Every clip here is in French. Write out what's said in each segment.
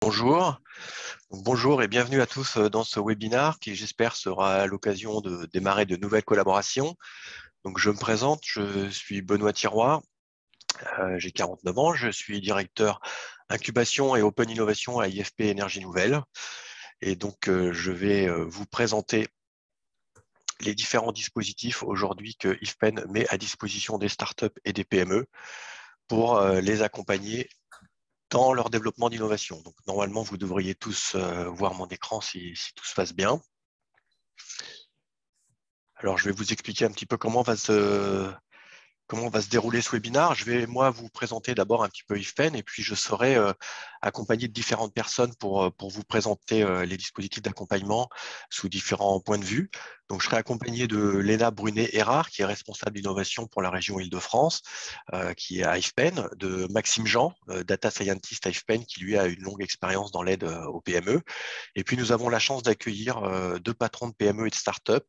Bonjour. Bonjour et bienvenue à tous dans ce webinaire qui, j'espère, sera l'occasion de démarrer de nouvelles collaborations. Donc, je me présente, je suis Benoît Thiroir, j'ai 49 ans, je suis directeur incubation et open innovation à IFP Énergie Nouvelle. Et donc, je vais vous présenter les différents dispositifs aujourd'hui que IFPEN met à disposition des startups et des PME pour les accompagner dans leur développement d'innovation. Donc, normalement, vous devriez tous voir mon écran si tout se passe bien. Alors, je vais vous expliquer un petit peu comment va se dérouler ce webinaire. Je vais, moi, vous présenter d'abord un petit peu IFPEN et puis je serai accompagné de différentes personnes pour vous présenter les dispositifs d'accompagnement sous différents points de vue. Donc, je serai accompagné de Léna Brunet-Hérard, qui est responsable d'innovation pour la région Île-de-France, qui est à IFPEN, de Maxime Jean, data scientist à IFPEN, qui lui a une longue expérience dans l'aide aux PME. Et puis, nous avons la chance d'accueillir deux patrons de PME et de start-up,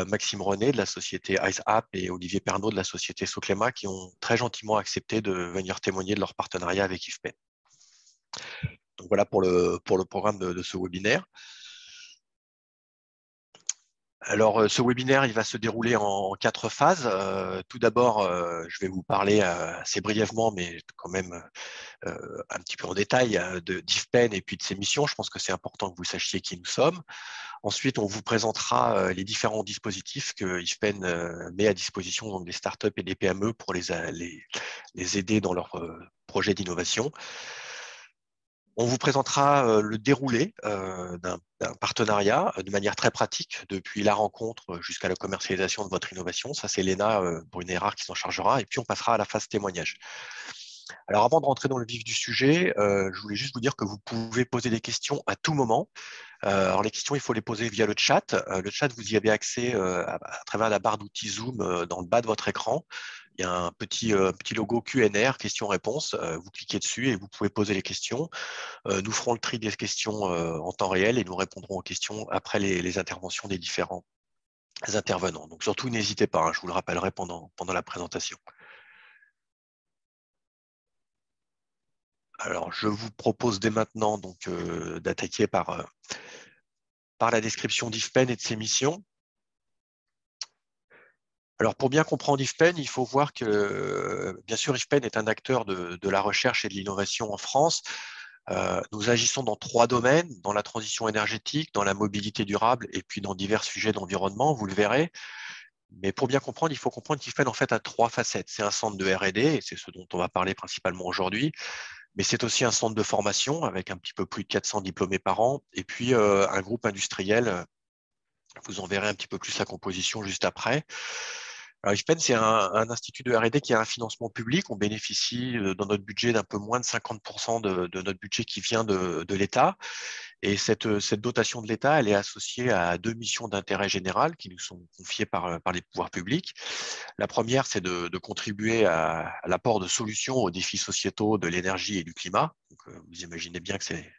Maxime René de la société IceApp et Olivier Pernaud de la société Soclema, qui ont très gentiment accepté de venir témoigner de leur partenariat avec IFPEN. Donc voilà pour le programme de ce webinaire. Alors, ce webinaire, il va se dérouler en 4 phases. Tout d'abord, je vais vous parler assez brièvement, mais quand même un petit peu en détail d'IFPEN et puis de ses missions. Je pense que c'est important que vous sachiez qui nous sommes. Ensuite, on vous présentera les différents dispositifs que IFPEN met à disposition donc des startups et des PME pour les aider dans leur projet d'innovation. On vous présentera le déroulé d'un partenariat de manière très pratique, depuis la rencontre jusqu'à la commercialisation de votre innovation. Ça, c'est Léna Brunet-Hérard qui s'en chargera. Et puis, on passera à la phase témoignage. Alors, avant de rentrer dans le vif du sujet, je voulais juste vous dire que vous pouvez poser des questions à tout moment. Alors, les questions, il faut les poser via le chat. Le chat, vous y avez accès à travers la barre d'outils Zoom dans le bas de votre écran. Il y a un petit logo Q&R, questions-réponses. Vous cliquez dessus et vous pouvez poser les questions. Nous ferons le tri des questions en temps réel et nous répondrons aux questions après les interventions des différents intervenants. Donc, surtout, n'hésitez pas, je vous le rappellerai pendant la présentation. Alors, je vous propose dès maintenant d'attaquer par la description d'IFPEN et de ses missions. Alors, pour bien comprendre IFPEN, il faut voir que, bien sûr, IFPEN est un acteur de la recherche et de l'innovation en France. Nous agissons dans 3 domaines, dans la transition énergétique, dans la mobilité durable et puis dans divers sujets d'environnement, vous le verrez. Mais pour bien comprendre, il faut comprendre qu'IFPEN en fait a 3 facettes. C'est un centre de R&D, et c'est ce dont on va parler principalement aujourd'hui, mais c'est aussi un centre de formation avec un petit peu plus de 400 diplômés par an, et puis un groupe industriel. Vous en verrez un petit peu plus sa composition juste après. Alors, IFPEN, c'est un institut de R&D qui a un financement public. On bénéficie dans notre budget d'un peu moins de 50% de notre budget qui vient de l'État. Et cette dotation de l'État, elle est associée à 2 missions d'intérêt général qui nous sont confiées par les pouvoirs publics. La première, c'est de contribuer à l'apport de solutions aux défis sociétaux de l'énergie et du climat. Donc, vous imaginez bien que c'est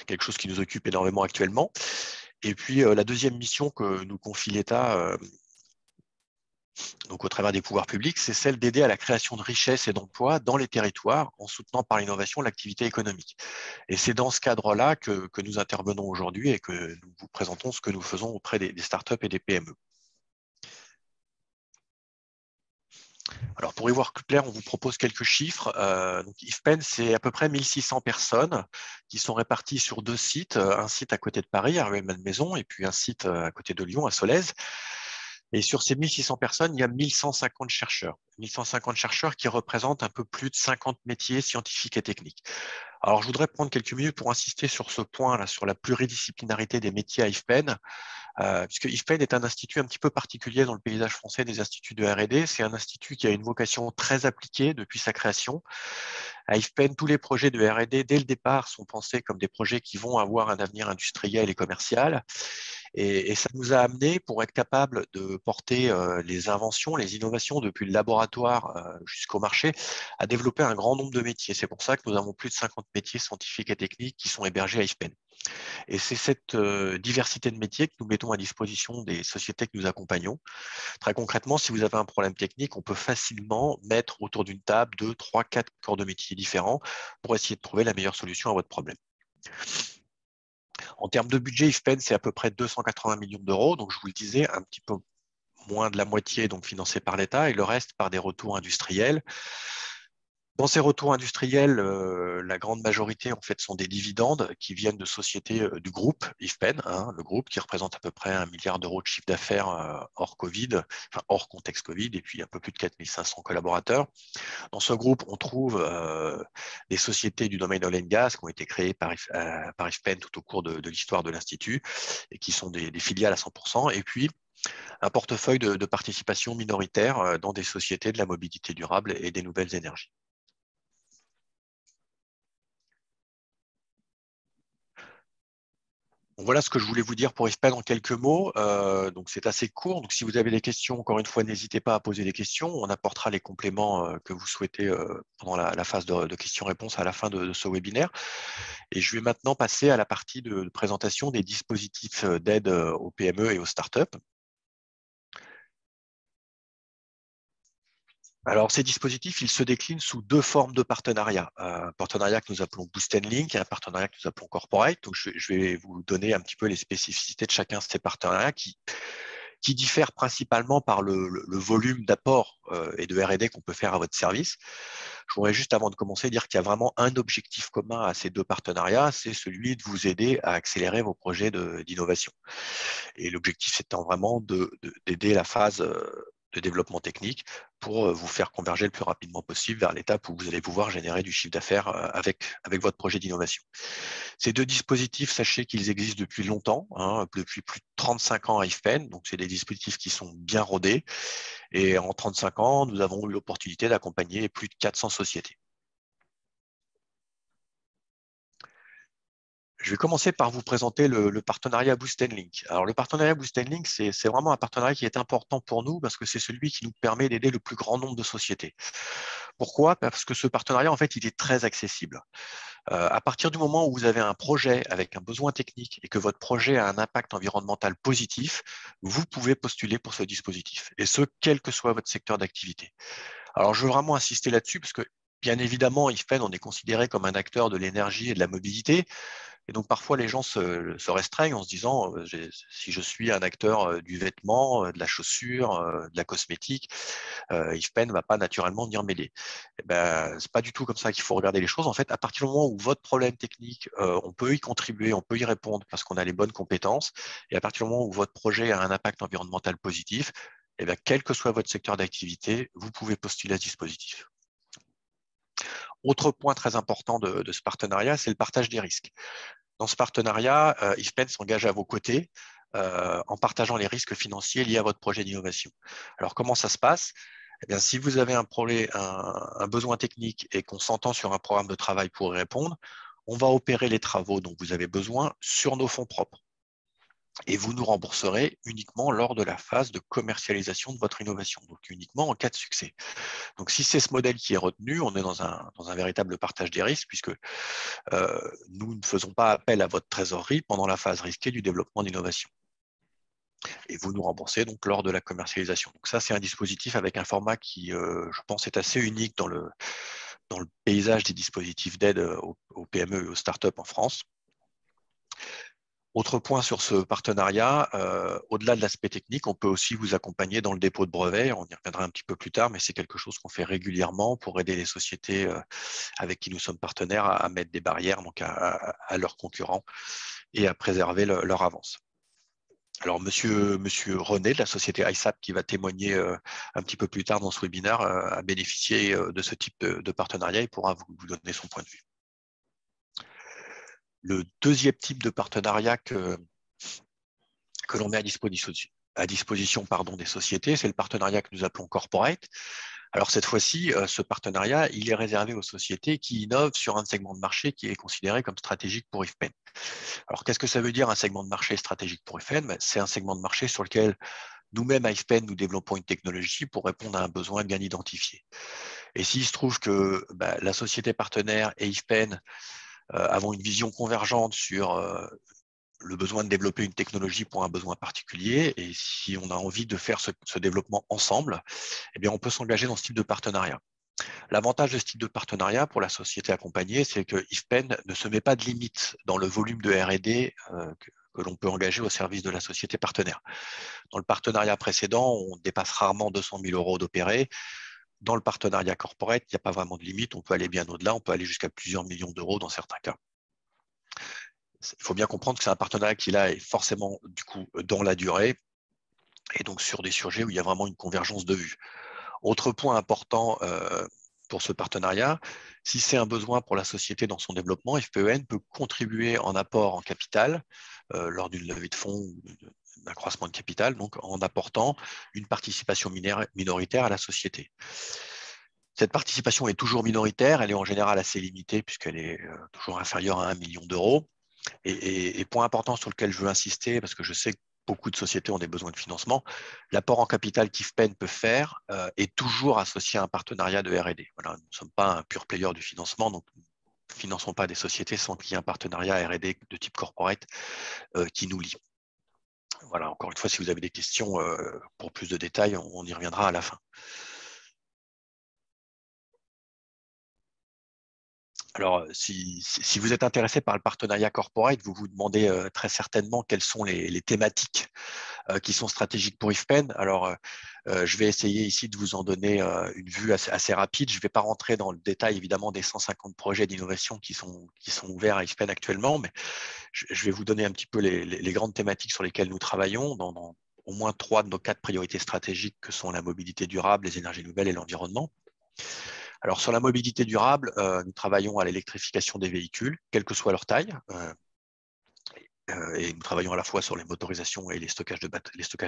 quelque chose qui nous occupe énormément actuellement. Et puis, la deuxième mission que nous confie l'État, donc au travers des pouvoirs publics, c'est celle d'aider à la création de richesses et d'emplois dans les territoires en soutenant par l'innovation l'activité économique. Et c'est dans ce cadre-là que nous intervenons aujourd'hui et que nous vous présentons ce que nous faisons auprès des startups et des PME. Alors, pour y voir plus clair, on vous propose quelques chiffres. Donc, IFPEN, c'est à peu près 1600 personnes qui sont réparties sur 2 sites. Un site à côté de Paris, à Rueil-Malmaison, et puis un site à côté de Lyon, à Solèze. Et sur ces 1600 personnes, il y a 1150 chercheurs. 1150 chercheurs qui représentent un peu plus de 50 métiers scientifiques et techniques. Alors, je voudrais prendre quelques minutes pour insister sur ce point-là, sur la pluridisciplinarité des métiers à IFPEN. Puisque IFPEN est un institut un petit peu particulier dans le paysage français des instituts de R&D. C'est un institut qui a une vocation très appliquée depuis sa création. À IFPEN, tous les projets de R&D, dès le départ, sont pensés comme des projets qui vont avoir un avenir industriel et commercial. Et ça nous a amené, pour être capable de porter les inventions, les innovations depuis le laboratoire jusqu'au marché, à développer un grand nombre de métiers. C'est pour ça que nous avons plus de 50 métiers scientifiques et techniques qui sont hébergés à IFPEN. Et c'est cette diversité de métiers que nous mettons à disposition des sociétés que nous accompagnons. Très concrètement, si vous avez un problème technique, on peut facilement mettre autour d'une table 2, 3, 4 corps de métiers différents pour essayer de trouver la meilleure solution à votre problème. En termes de budget, IFPEN, c'est à peu près 280 millions d'euros. Donc, je vous le disais, un petit peu moins de la moitié donc financé par l'État et le reste par des retours industriels. Dans ces retours industriels, la grande majorité en fait sont des dividendes qui viennent de sociétés du groupe IFPEN, hein, le groupe qui représente à peu près 1 milliard d'euros de chiffre d'affaires hors Covid, enfin hors contexte Covid, et puis un peu plus de 4500 collaborateurs. Dans ce groupe, on trouve des sociétés du domaine oil and gas qui ont été créées par IFPEN tout au cours de l'histoire de l'Institut et qui sont des filiales à 100%. Et puis, un portefeuille de participation minoritaire dans des sociétés de la mobilité durable et des nouvelles énergies. Donc voilà ce que je voulais vous dire pour IFPEN en quelques mots. Donc c'est assez court. Donc si vous avez des questions, encore une fois, n'hésitez pas à poser des questions. On apportera les compléments que vous souhaitez pendant la phase de questions-réponses à la fin de ce webinaire. Et je vais maintenant passer à la partie de présentation des dispositifs d'aide aux PME et aux startups. Alors, ces dispositifs, ils se déclinent sous deux formes de partenariat. Un partenariat que nous appelons Boost and Link et un partenariat que nous appelons Corporate. Donc, je vais vous donner un petit peu les spécificités de chacun de ces partenariats qui diffèrent principalement par le volume d'apport et de R&D qu'on peut faire à votre service. Je voudrais juste, avant de commencer, dire qu'il y a vraiment un objectif commun à ces deux partenariats, c'est celui de vous aider à accélérer vos projets d'innovation. Et l'objectif étant vraiment d'aider la phase de développement technique pour vous faire converger le plus rapidement possible vers l'étape où vous allez pouvoir générer du chiffre d'affaires avec votre projet d'innovation. Ces deux dispositifs, sachez qu'ils existent depuis longtemps, hein, depuis plus de 35 ans à IFPEN, donc c'est des dispositifs qui sont bien rodés, et en 35 ans, nous avons eu l'opportunité d'accompagner plus de 400 sociétés. Je vais commencer par vous présenter le partenariat Boost and Link. Alors, le partenariat Boost and Link, c'est vraiment un partenariat qui est important pour nous parce que c'est celui qui nous permet d'aider le plus grand nombre de sociétés. Pourquoi? Parce que ce partenariat, en fait, il est très accessible. À partir du moment où vous avez un projet avec un besoin technique et que votre projet a un impact environnemental positif, vous pouvez postuler pour ce dispositif, et ce, quel que soit votre secteur d'activité. Alors, je veux vraiment insister là-dessus parce que, bien évidemment, IFPEN, on est considéré comme un acteur de l'énergie et de la mobilité. Et donc, parfois, les gens se restreignent en se disant, si je suis un acteur du vêtement, de la chaussure, de la cosmétique, IFPEN ne va pas naturellement venir m'aider. Eh ben, ce n'est pas du tout comme ça qu'il faut regarder les choses. En fait, à partir du moment où votre problème technique, on peut y contribuer, on peut y répondre parce qu'on a les bonnes compétences. Et à partir du moment où votre projet a un impact environnemental positif, eh bien, quel que soit votre secteur d'activité, vous pouvez postuler à ce dispositif. Autre point très important de ce partenariat, c'est le partage des risques. Dans ce partenariat, IFPEN s'engage à vos côtés en partageant les risques financiers liés à votre projet d'innovation. Alors, comment ça se passe? Eh bien, si vous avez un besoin technique et qu'on s'entend sur un programme de travail pour y répondre, on va opérer les travaux dont vous avez besoin sur nos fonds propres. Et vous nous rembourserez uniquement lors de la phase de commercialisation de votre innovation, donc uniquement en cas de succès. Donc, si c'est ce modèle qui est retenu, on est dans un véritable partage des risques, puisque nous ne faisons pas appel à votre trésorerie pendant la phase risquée du développement d'innovation. Et vous nous remboursez donc lors de la commercialisation. Donc ça, c'est un dispositif avec un format qui, je pense, est assez unique dans le paysage des dispositifs d'aide aux PME et aux startups en France. Autre point sur ce partenariat, au-delà de l'aspect technique, on peut aussi vous accompagner dans le dépôt de brevets. On y reviendra un petit peu plus tard, mais c'est quelque chose qu'on fait régulièrement pour aider les sociétés avec qui nous sommes partenaires à mettre des barrières donc à leurs concurrents et à préserver leur avance. Alors, monsieur René de la société ISAP, qui va témoigner un petit peu plus tard dans ce webinaire, a bénéficié de ce type de partenariat et pourra vous donner son point de vue. Le deuxième type de partenariat que l'on met à disposition des sociétés, c'est le partenariat que nous appelons Corporate. Alors cette fois-ci, ce partenariat, il est réservé aux sociétés qui innovent sur un segment de marché qui est considéré comme stratégique pour IFPEN. Alors qu'est-ce que ça veut dire un segment de marché stratégique pour IFPEN? C'est un segment de marché sur lequel nous-mêmes à IFPEN, nous développons une technologie pour répondre à un besoin bien identifié. Et s'il se trouve que la société partenaire et IFPEN avons une vision convergente sur le besoin de développer une technologie pour un besoin particulier, et si on a envie de faire ce développement ensemble, eh bien, on peut s'engager dans ce type de partenariat. L'avantage de ce type de partenariat pour la société accompagnée, c'est que IFPEN ne se met pas de limite dans le volume de R&D que l'on peut engager au service de la société partenaire. Dans le partenariat précédent, on dépasse rarement 200 000 euros d'opérés. Dans le partenariat corporate, il n'y a pas vraiment de limite. On peut aller bien au-delà. On peut aller jusqu'à plusieurs millions d'euros dans certains cas. Il faut bien comprendre que c'est un partenariat qui là est forcément du coup dans la durée et donc sur des sujets où il y a vraiment une convergence de vues. Autre point important pour ce partenariat, si c'est un besoin pour la société dans son développement, FPEN peut contribuer en apport en capital lors d'une levée de fonds ou d'un accroissement de capital, donc en apportant une participation minoritaire à la société. Cette participation est toujours minoritaire, elle est en général assez limitée puisqu'elle est toujours inférieure à 1 million d'euros. Et point important sur lequel je veux insister, parce que je sais que beaucoup de sociétés ont des besoins de financement, l'apport en capital qu'IFPEN peut faire est toujours associé à un partenariat de R&D. Voilà, nous ne sommes pas un pur player du financement, donc nous ne finançons pas des sociétés sans qu'il y ait un partenariat R&D de type corporate qui nous lie. Voilà, encore une fois, si vous avez des questions pour plus de détails, on y reviendra à la fin. Alors, si vous êtes intéressé par le partenariat corporate, vous vous demandez très certainement quelles sont les thématiques qui sont stratégiques pour IFPEN. Alors, je vais essayer ici de vous en donner une vue assez rapide. Je ne vais pas rentrer dans le détail, évidemment, des 150 projets d'innovation qui sont ouverts à IFPEN actuellement, mais je vais vous donner un petit peu les grandes thématiques sur lesquelles nous travaillons dans au moins 3 de nos 4 priorités stratégiques que sont la mobilité durable, les énergies nouvelles et l'environnement. Alors, sur la mobilité durable, nous travaillons à l'électrification des véhicules, quelle que soit leur taille. Et nous travaillons à la fois sur les motorisations et les stockages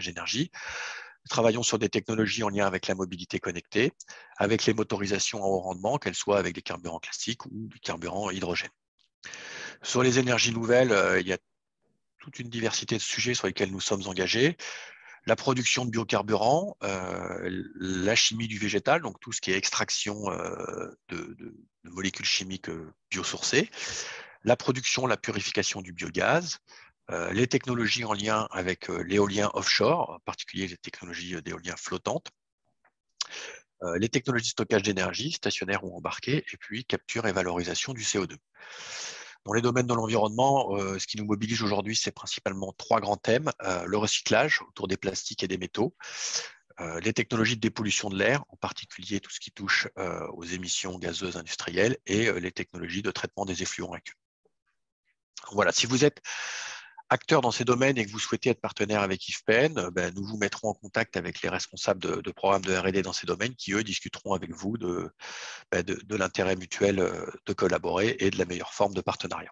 d'énergie. Nous travaillons sur des technologies en lien avec la mobilité connectée, avec les motorisations à haut rendement, qu'elles soient avec des carburants classiques ou du carburant hydrogène. Sur les énergies nouvelles, il y a toute une diversité de sujets sur lesquels nous sommes engagés. La production de biocarburants, la chimie du végétal, donc tout ce qui est extraction de molécules chimiques biosourcées, la production, la purification du biogaz, les technologies en lien avec l'éolien offshore, en particulier les technologies d'éolien flottantes, les technologies de stockage d'énergie, stationnaires ou embarquées, et puis capture et valorisation du CO2. Dans les domaines de l'environnement, ce qui nous mobilise aujourd'hui, c'est principalement 3 grands thèmes. Le recyclage autour des plastiques et des métaux, les technologies de dépollution de l'air, en particulier tout ce qui touche aux émissions gazeuses industrielles, et les technologies de traitement des effluents aqueux. Voilà, si vous êtes acteur dans ces domaines et que vous souhaitez être partenaire avec IFPEN, nous vous mettrons en contact avec les responsables de programmes de R&D dans ces domaines qui, eux, discuteront avec vous de l'intérêt mutuel de collaborer et de la meilleure forme de partenariat.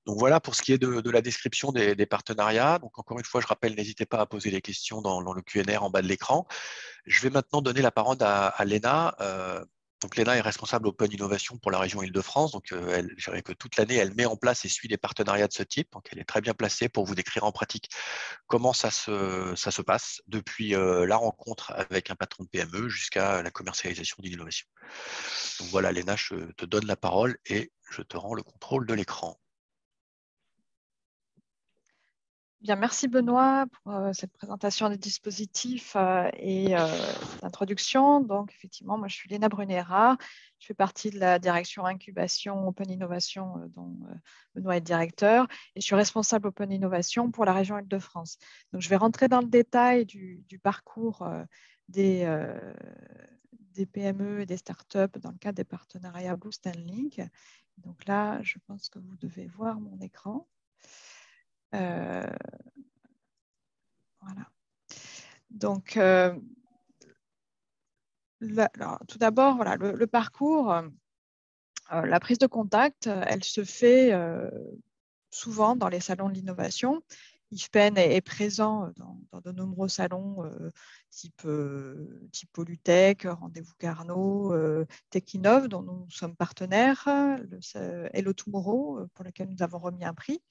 Donc voilà pour ce qui est de la description des partenariats. Donc encore une fois, je rappelle, n'hésitez pas à poser les questions dans le Q&A en bas de l'écran. Je vais maintenant donner la parole à Léna. Donc Léna est responsable Open Innovation pour la région Île-de-France. Donc je dirais que toute l'année, elle met en place et suit des partenariats de ce type. Donc elle est très bien placée pour vous décrire en pratique comment ça se passe depuis la rencontre avec un patron de PME jusqu'à la commercialisation d'une innovation. Donc voilà, Léna, je te donne la parole et je te rends le contrôle de l'écran. Bien, merci Benoît pour cette présentation des dispositifs et cette introduction. Donc, effectivement, moi, je suis Léna Brunera. Je fais partie de la direction incubation Open Innovation dont Benoît est directeur. Et je suis responsable Open Innovation pour la région Île-de-France. Donc, je vais rentrer dans le détail du parcours des PME et des startups dans le cadre des partenariats Boost and Link. Donc là, je pense que vous devez voir mon écran. Voilà. Donc, tout d'abord, voilà, le parcours, la prise de contact, elle se fait souvent dans les salons de l'innovation. IFPEN est présent dans de nombreux salons type Polytech, Rendez-vous Carnot, TechInnov, dont nous sommes partenaires, Hello Tomorrow, pour lequel nous avons remis un prix.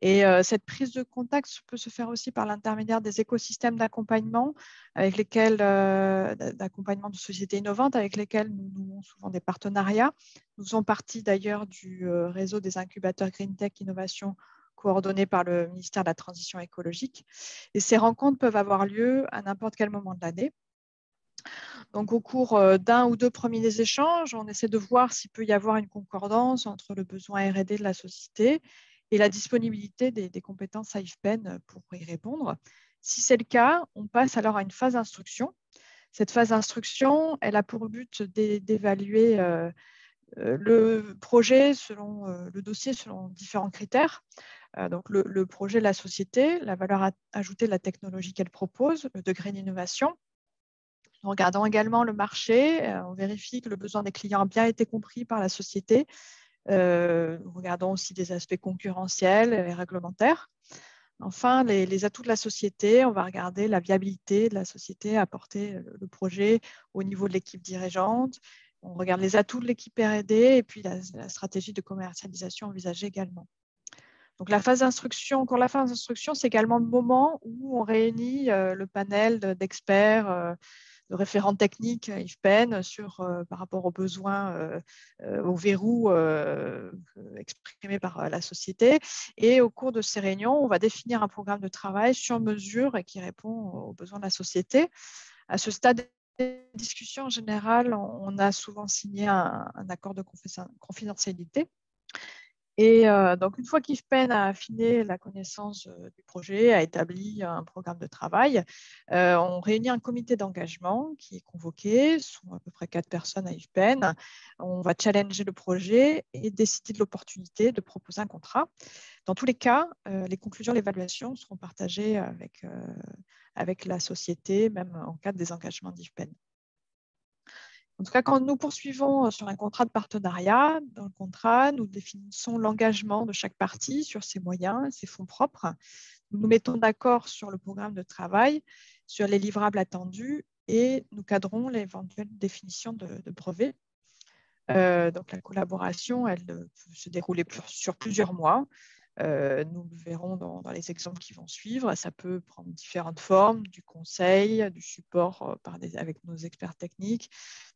Et cette prise de contact peut se faire aussi par l'intermédiaire des écosystèmes d'accompagnement d'accompagnement de sociétés innovantes avec lesquelles nous nouons souvent des partenariats. Nous faisons partie d'ailleurs du réseau des incubateurs Green Tech Innovation coordonnées par le ministère de la Transition écologique. Et ces rencontres peuvent avoir lieu à n'importe quel moment de l'année. Donc, au cours d'un ou deux premiers échanges, on essaie de voir s'il peut y avoir une concordance entre le besoin R&D de la société et la disponibilité des compétences AIFPEN pour y répondre. Si c'est le cas, on passe alors à une phase d'instruction. Cette phase d'instruction, elle a pour but d'évaluer le projet selon le dossier selon différents critères. Donc, le projet de la société, la valeur ajoutée de la technologie qu'elle propose, le degré d'innovation. Nous regardons également le marché, on vérifie que le besoin des clients a bien été compris par la société. Nous regardons aussi des aspects concurrentiels et réglementaires. Enfin, les atouts de la société, on va regarder la viabilité de la société, apporter le projet au niveau de l'équipe dirigeante. On regarde les atouts de l'équipe R&D et puis la stratégie de commercialisation envisagée également. Donc, la phase d'instruction, pour la phase d'instruction, c'est également le moment où on réunit le panel d'experts, de référents techniques IFPEN par rapport aux besoins, aux verrous exprimés par la société. Et au cours de ces réunions, on va définir un programme de travail sur mesure et qui répond aux besoins de la société. À ce stade des discussions, en général, on a souvent signé un accord de confidentialité. Et donc, une fois qu'IFPEN a affiné la connaissance du projet, a établi un programme de travail, on réunit un comité d'engagement qui est convoqué. Ce sont à peu près 4 personnes à IFPEN. On va challenger le projet et décider de l'opportunité de proposer un contrat. Dans tous les cas, les conclusions de l'évaluation seront partagées avec la société, même en cas de désengagement d'IFPEN. En tout cas, quand nous poursuivons sur un contrat de partenariat, dans le contrat, nous définissons l'engagement de chaque partie sur ses moyens, ses fonds propres. Nous nous mettons d'accord sur le programme de travail, sur les livrables attendus et nous cadrons l'éventuelle définition de brevets. Donc, la collaboration, elle peut se dérouler sur plusieurs mois. Nous le verrons dans les exemples qui vont suivre. Ça peut prendre différentes formes, du conseil, du support avec nos experts techniques,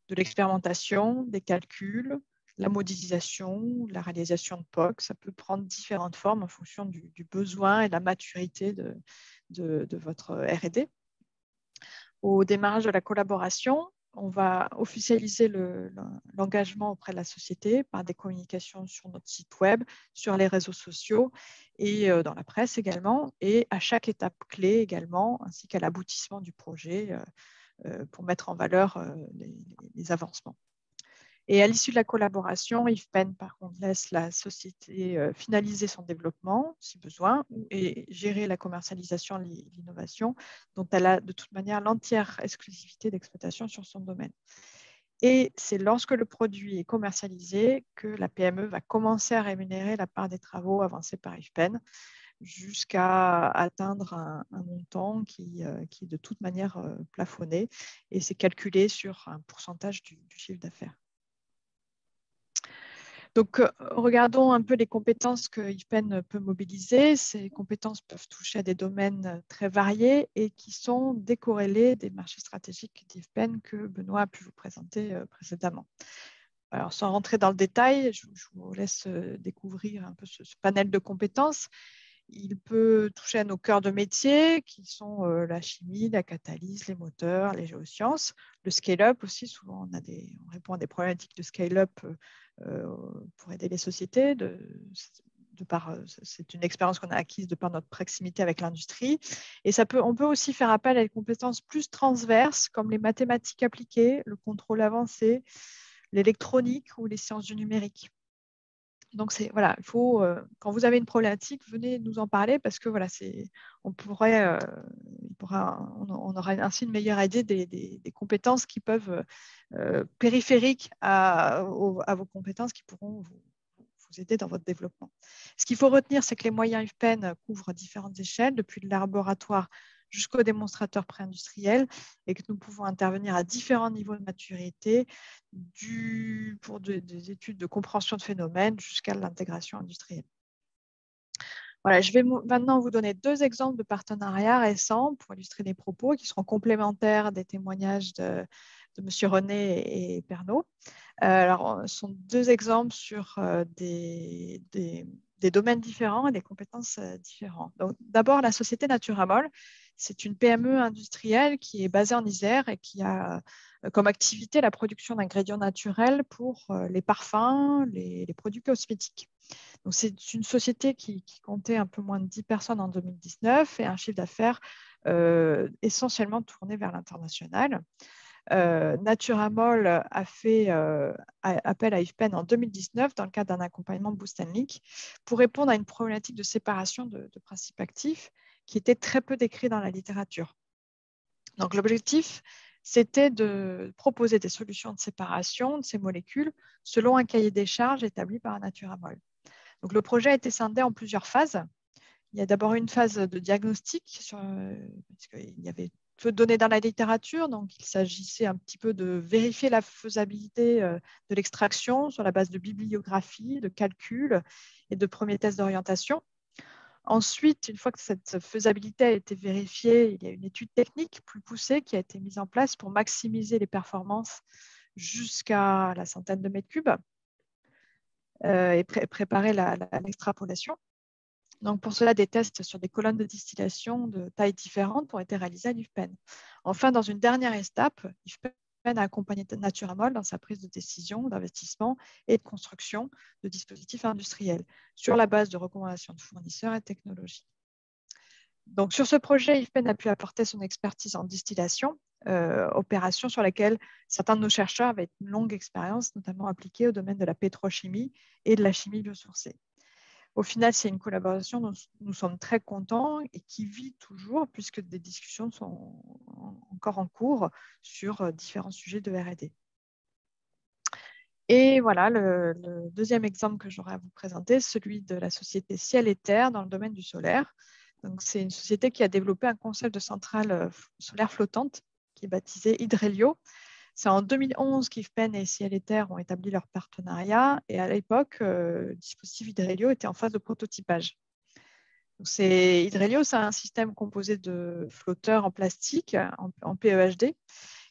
de l'expérimentation, des calculs, la modélisation, la réalisation de POC. Ça peut prendre différentes formes en fonction du besoin et de la maturité de votre R&D. Au démarrage de la collaboration, on va officialiser l'engagement auprès de la société par des communications sur notre site web, sur les réseaux sociaux et dans la presse également, et à chaque étape clé également, ainsi qu'à l'aboutissement du projet pour mettre en valeur les avancements. Et à l'issue de la collaboration, IFPEN, par contre, laisse la société finaliser son développement, si besoin, et gérer la commercialisation, l'innovation, dont elle a de toute manière l'entière exclusivité d'exploitation sur son domaine. Et c'est lorsque le produit est commercialisé que la PME va commencer à rémunérer la part des travaux avancés par IFPEN jusqu'à atteindre un montant qui est de toute manière plafonné, et c'est calculé sur un pourcentage du chiffre d'affaires. Donc, regardons un peu les compétences que IFPEN peut mobiliser. Ces compétences peuvent toucher à des domaines très variés et qui sont décorrélés des marchés stratégiques d'IFPEN que Benoît a pu vous présenter précédemment. Alors, sans rentrer dans le détail, je vous laisse découvrir un peu ce panel de compétences. Il peut toucher à nos cœurs de métier qui sont la chimie, la catalyse, les moteurs, les géosciences, le scale-up aussi. Souvent, on répond à des problématiques de scale-up pour aider les sociétés. C'est une expérience qu'on a acquise de par notre proximité avec l'industrie. Et on peut aussi faire appel à des compétences plus transverses comme les mathématiques appliquées, le contrôle avancé, l'électronique ou les sciences du numérique. Donc, voilà, il faut, quand vous avez une problématique, venez nous en parler parce que voilà, on aura ainsi une meilleure idée des compétences qui peuvent, périphériques à vos compétences qui pourront vous aider dans votre développement. Ce qu'il faut retenir, c'est que les moyens IFPEN couvrent différentes échelles, depuis le laboratoire jusqu'au démonstrateur pré-industriel, et que nous pouvons intervenir à différents niveaux de maturité, pour des études de compréhension de phénomènes jusqu'à l'intégration industrielle. Voilà, je vais maintenant vous donner 2 exemples de partenariats récents pour illustrer les propos qui seront complémentaires des témoignages de M. René et Pernod. Alors, ce sont 2 exemples sur des des domaines différents et des compétences différentes. Donc, d'abord, la société Naturamol, c'est une PME industrielle qui est basée en Isère et qui a comme activité la production d'ingrédients naturels pour les parfums, les produits cosmétiques. Donc, c'est une société qui comptait un peu moins de 10 personnes en 2019 et un chiffre d'affaires essentiellement tourné vers l'international. Naturamol a fait appel à IFPEN en 2019 dans le cadre d'un accompagnement Boost and Link pour répondre à une problématique de séparation de principes actifs qui était très peu décrit dans la littérature. Donc, l'objectif, c'était de proposer des solutions de séparation de ces molécules selon un cahier des charges établi par Naturamol. Donc, le projet a été scindé en plusieurs phases. Il y a d'abord une phase de diagnostic, parce qu'il y avait peu de données dans la littérature, donc il s'agissait un petit peu de vérifier la faisabilité de l'extraction sur la base de bibliographie, de calculs et de premiers tests d'orientation. Ensuite, une fois que cette faisabilité a été vérifiée, il y a une étude technique plus poussée qui a été mise en place pour maximiser les performances jusqu'à la centaine de mètres cubes et préparer l'extrapolation. Donc, pour cela, des tests sur des colonnes de distillation de tailles différentes ont été réalisés à l'IFPEN. Enfin, dans une dernière étape, l'IFPEN a accompagné Naturamol dans sa prise de décision d'investissement et de construction de dispositifs industriels sur la base de recommandations de fournisseurs et de technologies. Donc, sur ce projet, IFPEN a pu apporter son expertise en distillation, opération sur laquelle certains de nos chercheurs avaient une longue expérience, notamment appliquée au domaine de la pétrochimie et de la chimie biosourcée. Au final, c'est une collaboration dont nous sommes très contents et qui vit toujours puisque des discussions sont encore en cours sur différents sujets de R&D. Et voilà, le deuxième exemple que j'aurais à vous présenter, celui de la société Ciel et Terre dans le domaine du solaire. C'est une société qui a développé un concept de centrale solaire flottante qui est baptisé Hydrelio. C'est en 2011 qu'IFPEN et Ciel et Terre ont établi leur partenariat et à l'époque, le dispositif Hydrelio était en phase de prototypage. Hydrelio, c'est un système composé de flotteurs en plastique, en PEHD,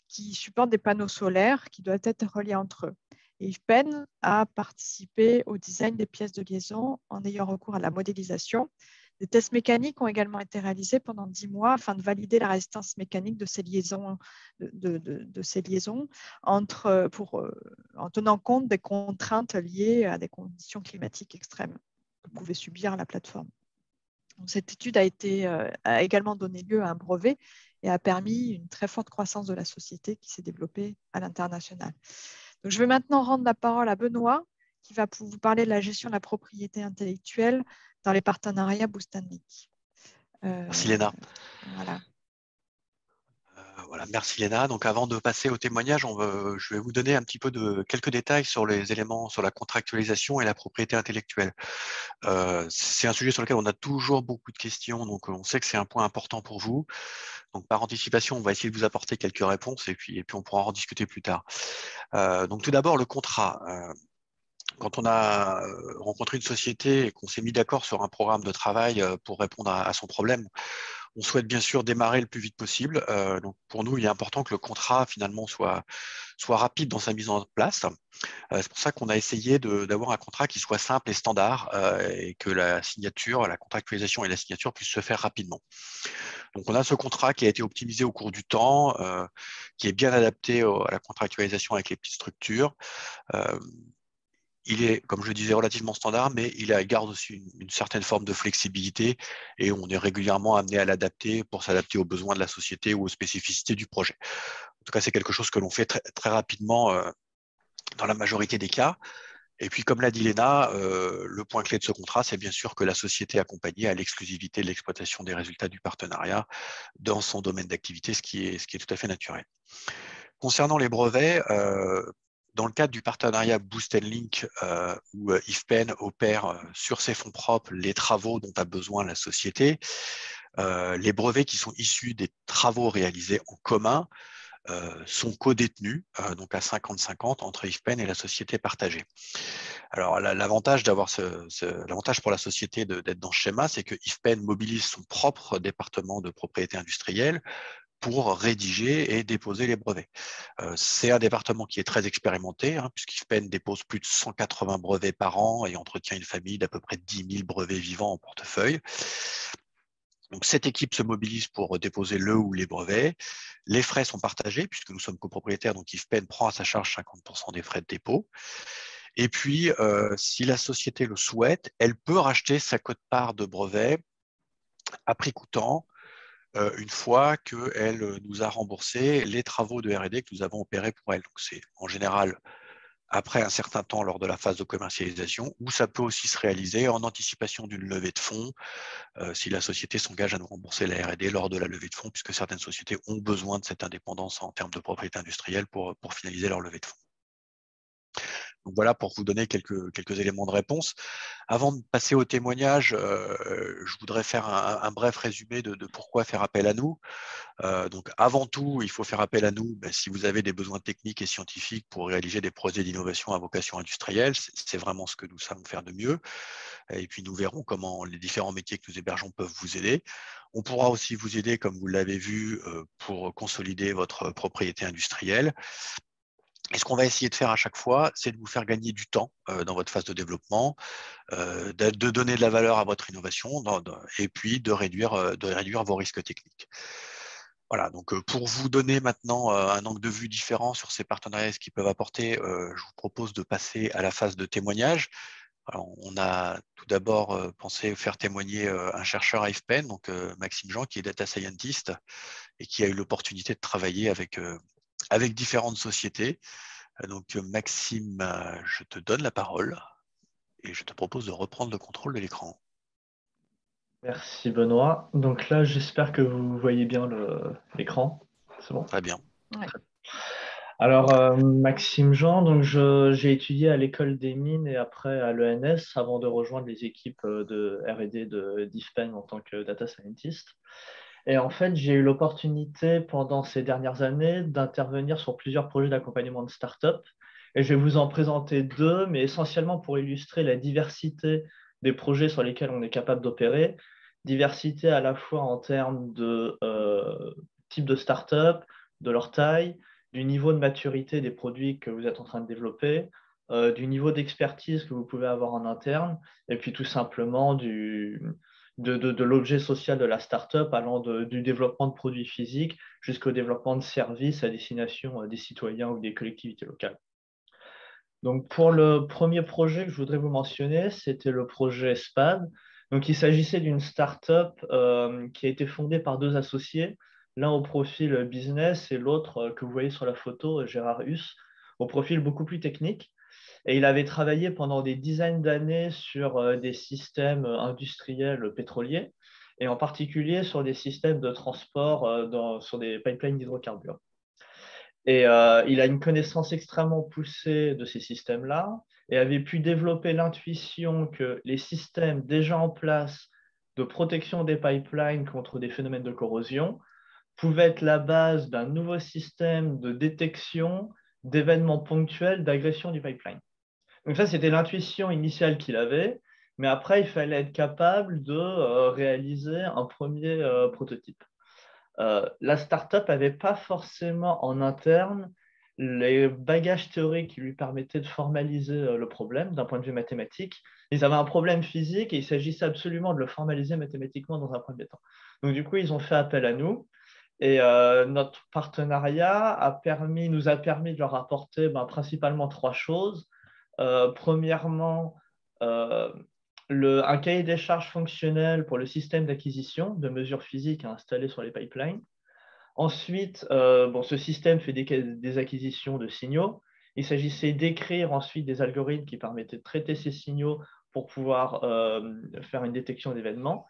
qui supportent des panneaux solaires qui doivent être reliés entre eux. Et IFPEN a participé au design des pièces de liaison en ayant recours à la modélisation. Des tests mécaniques ont également été réalisés pendant 10 mois afin de valider la résistance mécanique de ces liaisons, en tenant compte des contraintes liées à des conditions climatiques extrêmes que pouvait subir la plateforme. Donc, cette étude a également donné lieu à un brevet et a permis une très forte croissance de la société qui s'est développée à l'international. Donc, je vais maintenant rendre la parole à Benoît qui va vous parler de la gestion de la propriété intellectuelle dans les partenariats Boost and Link. Merci Léna. Voilà. Voilà, merci Léna. Donc avant de passer au témoignage, je vais vous donner un petit peu quelques détails sur les éléments, sur la contractualisation et la propriété intellectuelle. C'est un sujet sur lequel on a toujours beaucoup de questions, donc on sait que c'est un point important pour vous. Donc par anticipation, on va essayer de vous apporter quelques réponses et puis on pourra en rediscuter plus tard. Donc tout d'abord, le contrat. Quand on a rencontré une société et qu'on s'est mis d'accord sur un programme de travail pour répondre à son problème, on souhaite bien sûr démarrer le plus vite possible. Donc pour nous, il est important que le contrat finalement soit rapide dans sa mise en place. C'est pour ça qu'on a essayé d'avoir un contrat qui soit simple et standard et que la signature, la contractualisation et la signature puissent se faire rapidement. Donc on a ce contrat qui a été optimisé au cours du temps, qui est bien adapté à la contractualisation avec les petites structures. Il est, comme je le disais, relativement standard, mais il garde aussi une certaine forme de flexibilité et on est régulièrement amené à l'adapter pour s'adapter aux besoins de la société ou aux spécificités du projet. En tout cas, c'est quelque chose que l'on fait très, très rapidement dans la majorité des cas. Et puis, comme l'a dit Léna, le point clé de ce contrat, c'est bien sûr que la société accompagnée a l'exclusivité de l'exploitation des résultats du partenariat dans son domaine d'activité, ce qui est tout à fait naturel. Concernant les brevets, dans le cadre du partenariat Boost and Link, où IFPEN opère sur ses fonds propres les travaux dont a besoin la société, les brevets qui sont issus des travaux réalisés en commun sont codétenus, donc à 50-50 entre IFPEN et la société partagée. Alors, l'avantage pour la société d'être dans ce schéma, c'est que IFPEN mobilise son propre département de propriété industrielle, pour rédiger et déposer les brevets. C'est un département qui est très expérimenté, puisqu'IFPEN dépose plus de 180 brevets par an et entretient une famille d'à peu près 10 000 brevets vivants en portefeuille. Donc, cette équipe se mobilise pour déposer le ou les brevets. Les frais sont partagés puisque nous sommes copropriétaires, donc IFPEN prend à sa charge 50% des frais de dépôt. Et puis, si la société le souhaite, elle peut racheter sa quote-part de brevets à prix coûtant une fois qu'elle nous a remboursé les travaux de R&D que nous avons opérés pour elle. Donc, c'est en général après un certain temps lors de la phase de commercialisation, ou ça peut aussi se réaliser en anticipation d'une levée de fonds, si la société s'engage à nous rembourser la R&D lors de la levée de fonds, puisque certaines sociétés ont besoin de cette indépendance en termes de propriété industrielle pour finaliser leur levée de fonds. Donc voilà pour vous donner quelques éléments de réponse. Avant de passer au témoignage, je voudrais faire un bref résumé de pourquoi faire appel à nous. Donc avant tout, il faut faire appel à nous si vous avez des besoins techniques et scientifiques pour réaliser des projets d'innovation à vocation industrielle. C'est vraiment ce que nous savons faire de mieux. Et puis nous verrons comment les différents métiers que nous hébergeons peuvent vous aider. On pourra aussi vous aider, comme vous l'avez vu, pour consolider votre propriété industrielle. Et ce qu'on va essayer de faire à chaque fois, c'est de vous faire gagner du temps dans votre phase de développement, de donner de la valeur à votre innovation et puis de réduire vos risques techniques. Voilà, donc pour vous donner maintenant un angle de vue différent sur ces partenariats et ce qu'ils peuvent apporter, je vous propose de passer à la phase de témoignage. Alors, on a tout d'abord pensé faire témoigner un chercheur à IFPEN, donc Maxime Jean, qui est data scientist et qui a eu l'opportunité de travailler avec différentes sociétés. Donc Maxime, je te donne la parole et je te propose de reprendre le contrôle de l'écran. Merci Benoît. Donc là, j'espère que vous voyez bien l'écran. C'est bon? Très bien. Ouais. Alors, Maxime Jean, donc j'ai étudié à l'école des mines et après à l'ENS avant de rejoindre les équipes de R&D d'IFPEN en tant que data scientist. Et en fait, j'ai eu l'opportunité pendant ces dernières années d'intervenir sur plusieurs projets d'accompagnement de start-up. Et je vais vous en présenter deux, mais essentiellement pour illustrer la diversité des projets sur lesquels on est capable d'opérer. Diversité à la fois en termes de type de start-up, de leur taille, du niveau de maturité des produits que vous êtes en train de développer, du niveau d'expertise que vous pouvez avoir en interne, et puis tout simplement de l'objet social de la startup, allant du développement de produits physiques jusqu'au développement de services à destination des citoyens ou des collectivités locales. Donc, pour le premier projet que je voudrais vous mentionner, c'était le projet SPAD. Donc, il s'agissait d'une startup qui a été fondée par deux associés, l'un au profil business et l'autre que vous voyez sur la photo, Gérard Huss, au profil beaucoup plus technique. Et il avait travaillé pendant des dizaines d'années sur des systèmes industriels pétroliers et en particulier sur des systèmes de transport sur des pipelines d'hydrocarbures. Et il a une connaissance extrêmement poussée de ces systèmes-là et avait pu développer l'intuition que les systèmes déjà en place de protection des pipelines contre des phénomènes de corrosion pouvaient être la base d'un nouveau système de détection d'événements ponctuels d'agression du pipeline. Donc ça, c'était l'intuition initiale qu'il avait, mais après, il fallait être capable de réaliser un premier prototype. La startup n'avait pas forcément en interne les bagages théoriques qui lui permettaient de formaliser le problème d'un point de vue mathématique. Ils avaient un problème physique et il s'agissait absolument de le formaliser mathématiquement dans un premier temps. Donc du coup, ils ont fait appel à nous. Et notre partenariat nous a permis de leur apporter principalement trois choses. Premièrement, un cahier des charges fonctionnel pour le système d'acquisition de mesures physiques à installer sur les pipelines. Ensuite, ce système fait des acquisitions de signaux. Il s'agissait d'écrire ensuite des algorithmes qui permettaient de traiter ces signaux pour pouvoir faire une détection d'événements.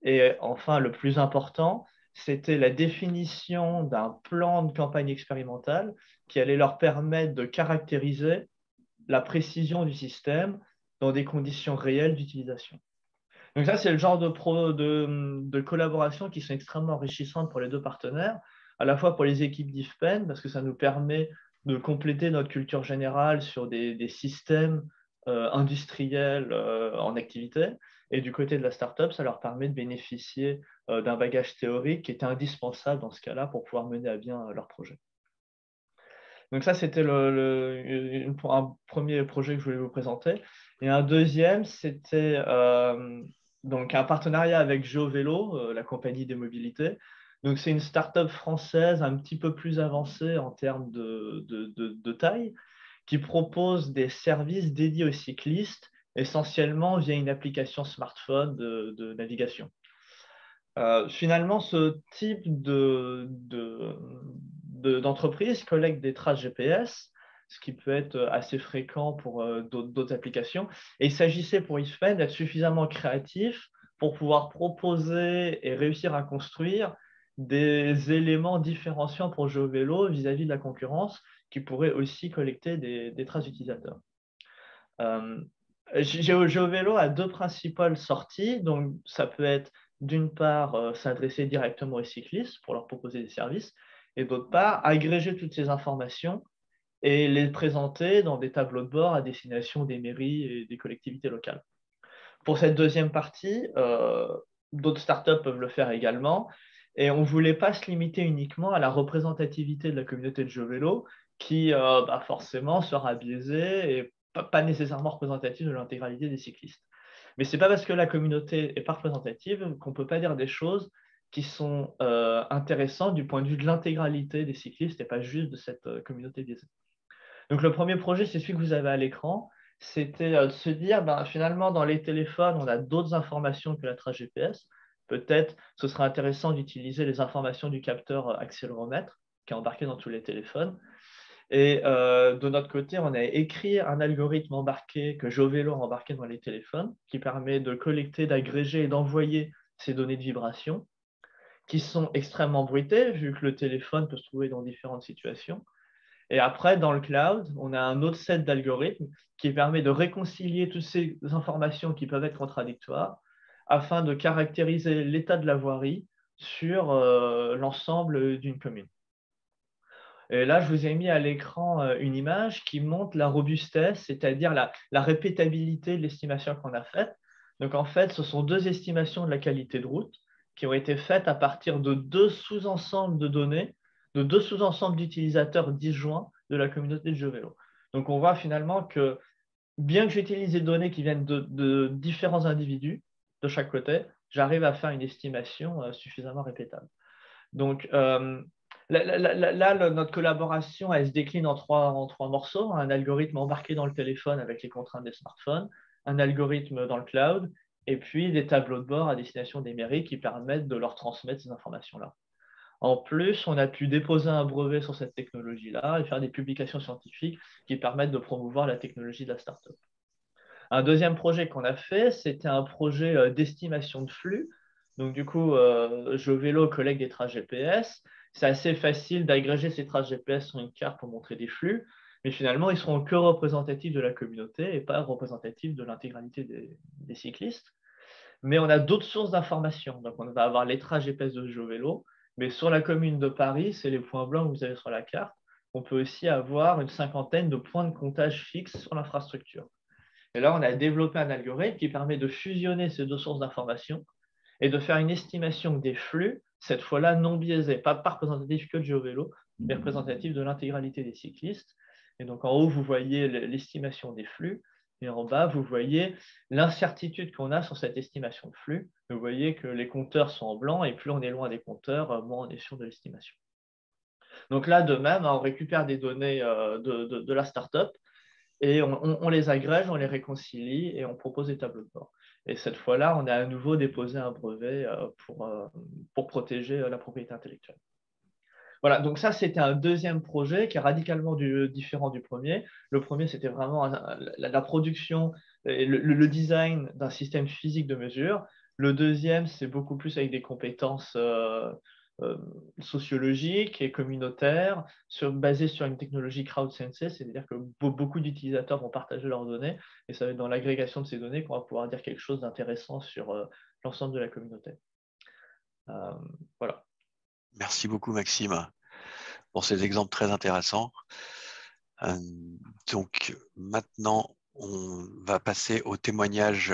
Et enfin, le plus important, c'était la définition d'un plan de campagne expérimentale qui allait leur permettre de caractériser la précision du système dans des conditions réelles d'utilisation. Donc ça, c'est le genre de collaboration qui sont extrêmement enrichissantes pour les deux partenaires, à la fois pour les équipes d'IFPEN, parce que ça nous permet de compléter notre culture générale sur des systèmes industriels en activité, Et du côté de la startup, ça leur permet de bénéficier d'un bagage théorique qui était indispensable dans ce cas-là pour pouvoir mener à bien leur projet. Donc ça, c'était un premier projet que je voulais vous présenter. Et un deuxième, c'était donc un partenariat avec GeoVélo, la compagnie des mobilités. Donc c'est une start-up française un petit peu plus avancée en termes de taille, qui propose des services dédiés aux cyclistes, essentiellement via une application smartphone de navigation. Finalement, ce type d'entreprise collecte des traces GPS, ce qui peut être assez fréquent pour d'autres applications. Et il s'agissait pour IFPEN d'être suffisamment créatif pour pouvoir proposer et réussir à construire des éléments différenciants pour GeoVélo vis-à-vis de la concurrence qui pourraient aussi collecter des traces utilisateurs. GeoVélo a deux principales sorties, donc ça peut être d'une part s'adresser directement aux cyclistes pour leur proposer des services, et d'autre part agréger toutes ces informations et les présenter dans des tableaux de bord à destination des mairies et des collectivités locales. Pour cette deuxième partie, d'autres startups peuvent le faire également, et on ne voulait pas se limiter uniquement à la représentativité de la communauté de GeoVélo, qui forcément sera biaisée et pas nécessairement représentative de l'intégralité des cyclistes. Mais ce n'est pas parce que la communauté n'est pas représentative qu'on ne peut pas dire des choses qui sont intéressantes du point de vue de l'intégralité des cyclistes et pas juste de cette communauté biaisée. Donc le premier projet, c'est celui que vous avez à l'écran. C'était de se dire, finalement, dans les téléphones, on a d'autres informations que la trace GPS. Peut-être ce sera intéressant d'utiliser les informations du capteur accéléromètre qui est embarqué dans tous les téléphones. Et de notre côté, on a écrit un algorithme embarqué que GeoVélo a embarqué dans les téléphones qui permet de collecter, d'agréger et d'envoyer ces données de vibration qui sont extrêmement bruitées vu que le téléphone peut se trouver dans différentes situations. Et après, dans le cloud, on a un autre set d'algorithmes qui permet de réconcilier toutes ces informations qui peuvent être contradictoires afin de caractériser l'état de la voirie sur l'ensemble d'une commune. Et là, je vous ai mis à l'écran une image qui montre la robustesse, c'est-à-dire la répétabilité de l'estimation qu'on a faite. Donc, en fait, ce sont deux estimations de la qualité de route qui ont été faites à partir de deux sous-ensembles de données, de deux sous-ensembles d'utilisateurs disjoints de la communauté de GeoVélo. Donc, on voit finalement que bien que j'utilise des données qui viennent de différents individus de chaque côté, j'arrive à faire une estimation suffisamment répétable. Donc, là, notre collaboration, elle se décline en trois morceaux. Un algorithme embarqué dans le téléphone avec les contraintes des smartphones, un algorithme dans le cloud, et puis des tableaux de bord à destination des mairies qui permettent de leur transmettre ces informations-là. En plus, on a pu déposer un brevet sur cette technologie-là et faire des publications scientifiques qui permettent de promouvoir la technologie de la startup. Un deuxième projet qu'on a fait, c'était un projet d'estimation de flux. Donc, du coup, GeoVélo collecte des traces GPS. C'est assez facile d'agréger ces traces GPS sur une carte pour montrer des flux, mais finalement, ils ne seront que représentatifs de la communauté et pas représentatifs de l'intégralité des cyclistes. Mais on a d'autres sources d'informations. Donc, on va avoir les traces GPS de GeoVélo, mais sur la commune de Paris, c'est les points blancs que vous avez sur la carte. On peut aussi avoir une cinquantaine de points de comptage fixes sur l'infrastructure. Et là, on a développé un algorithme qui permet de fusionner ces deux sources d'informations et de faire une estimation des flux, cette fois-là non biaisée, pas représentatif que de GeoVélo, mais représentatif de l'intégralité des cyclistes. Et donc, en haut, vous voyez l'estimation des flux, et en bas, vous voyez l'incertitude qu'on a sur cette estimation de flux. Vous voyez que les compteurs sont en blanc, et plus on est loin des compteurs, moins on est sûr de l'estimation. Donc là, de même, on récupère des données de la startup, et on les agrège, on les réconcilie et on propose des tableaux de bord. Et cette fois-là, on a à nouveau déposé un brevet pour protéger la propriété intellectuelle. Voilà, donc ça, c'était un deuxième projet qui est radicalement différent du premier. Le premier, c'était vraiment la production et le design d'un système physique de mesure. Le deuxième, c'est beaucoup plus avec des compétences sociologiques et communautaires, basées sur une technologie crowd-sensed, c'est-à-dire que beaucoup d'utilisateurs vont partager leurs données, et ça va être dans l'agrégation de ces données qu'on va pouvoir dire quelque chose d'intéressant sur l'ensemble de la communauté. Voilà. Merci beaucoup, Maxime, pour ces exemples très intéressants. Donc, maintenant, on va passer au témoignage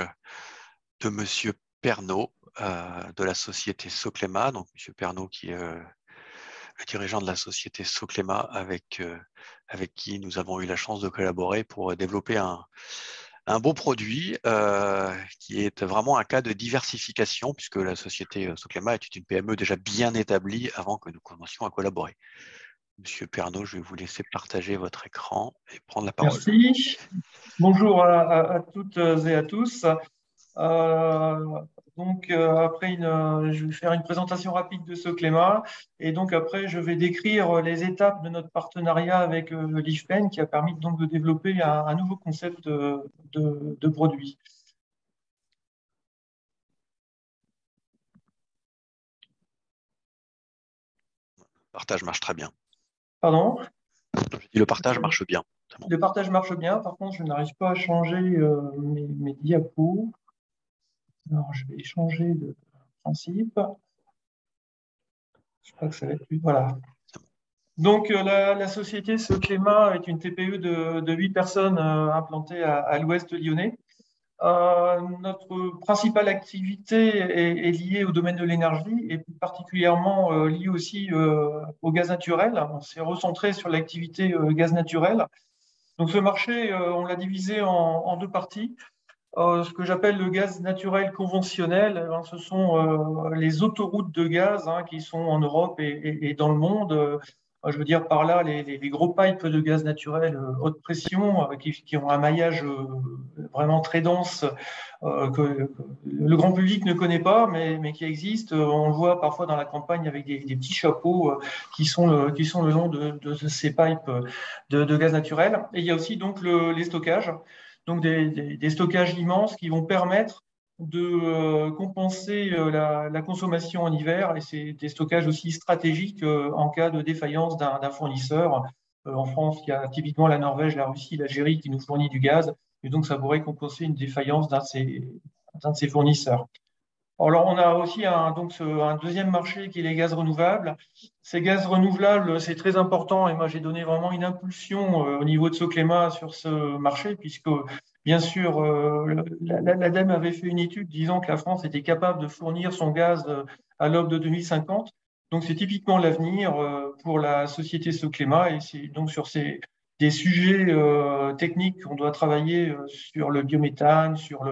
de Monsieur Pernaut de la société Soclema. Donc, Monsieur Pernaut qui est le dirigeant de la société Soclema avec qui nous avons eu la chance de collaborer pour développer un beau produit qui est vraiment un cas de diversification puisque la société Soclema est une PME déjà bien établie avant que nous commencions à collaborer. Monsieur Pernaut, je vais vous laisser partager votre écran et prendre la parole. Merci. Bonjour à toutes et à tous. Après, je vais faire une présentation rapide de Soclema et donc après, je vais décrire les étapes de notre partenariat avec l'IFPEN qui a permis donc de développer un nouveau concept de produit. Le partage marche très bien. Pardon? J'ai dit le partage marche bien. Bon. Le partage marche bien, par contre, je n'arrive pas à changer mes diapos. Alors, je vais changer de principe. Je crois que ça va être plus. Voilà. Donc, la société Soclema est une TPE de 8 personnes implantées à l'ouest lyonnais. Notre principale activité est liée au domaine de l'énergie et plus particulièrement liée aussi au gaz naturel. On s'est recentré sur l'activité gaz naturel. Donc, ce marché, on l'a divisé en deux parties. Ce que j'appelle le gaz naturel conventionnel, ce sont les autoroutes de gaz qui sont en Europe et dans le monde. Je veux dire par là les gros pipes de gaz naturel haute pression qui ont un maillage vraiment très dense que le grand public ne connaît pas, mais qui existe. On le voit parfois dans la campagne avec des petits chapeaux qui sont le long de ces pipes de gaz naturel. Et il y a aussi donc les stockages. Donc des stockages immenses qui vont permettre de compenser la consommation en hiver et c'est des stockages aussi stratégiques en cas de défaillance d'un fournisseur. En France, il y a typiquement la Norvège, la Russie, l'Algérie qui nous fournit du gaz et donc ça pourrait compenser une défaillance d'un de ces fournisseurs. Alors, on a aussi un deuxième marché qui est les gaz renouvelables. Ces gaz renouvelables, c'est très important et moi, j'ai donné vraiment une impulsion au niveau de Soclema sur ce marché puisque, bien sûr, l'ADEME avait fait une étude disant que la France était capable de fournir son gaz à l'aube de 2050. Donc, c'est typiquement l'avenir pour la société Soclema et c'est donc sur des sujets techniques qu'on doit travailler sur le biométhane, sur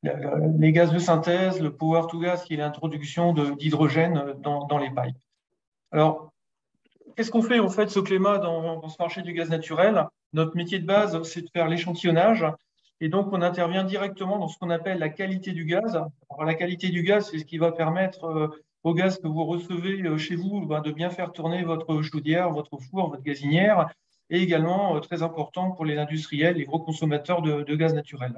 les gaz de synthèse, le power to gas, qui est l'introduction d'hydrogène dans les pipes. Alors, qu'est-ce qu'on fait en fait, Soclema, dans ce marché du gaz naturel? Notre métier de base, c'est de faire l'échantillonnage. Et donc, on intervient directement dans ce qu'on appelle la qualité du gaz. Alors, la qualité du gaz, c'est ce qui va permettre au gaz que vous recevez chez vous de bien faire tourner votre chaudière, votre four, votre gazinière, et également très important pour les industriels, les gros consommateurs de gaz naturel.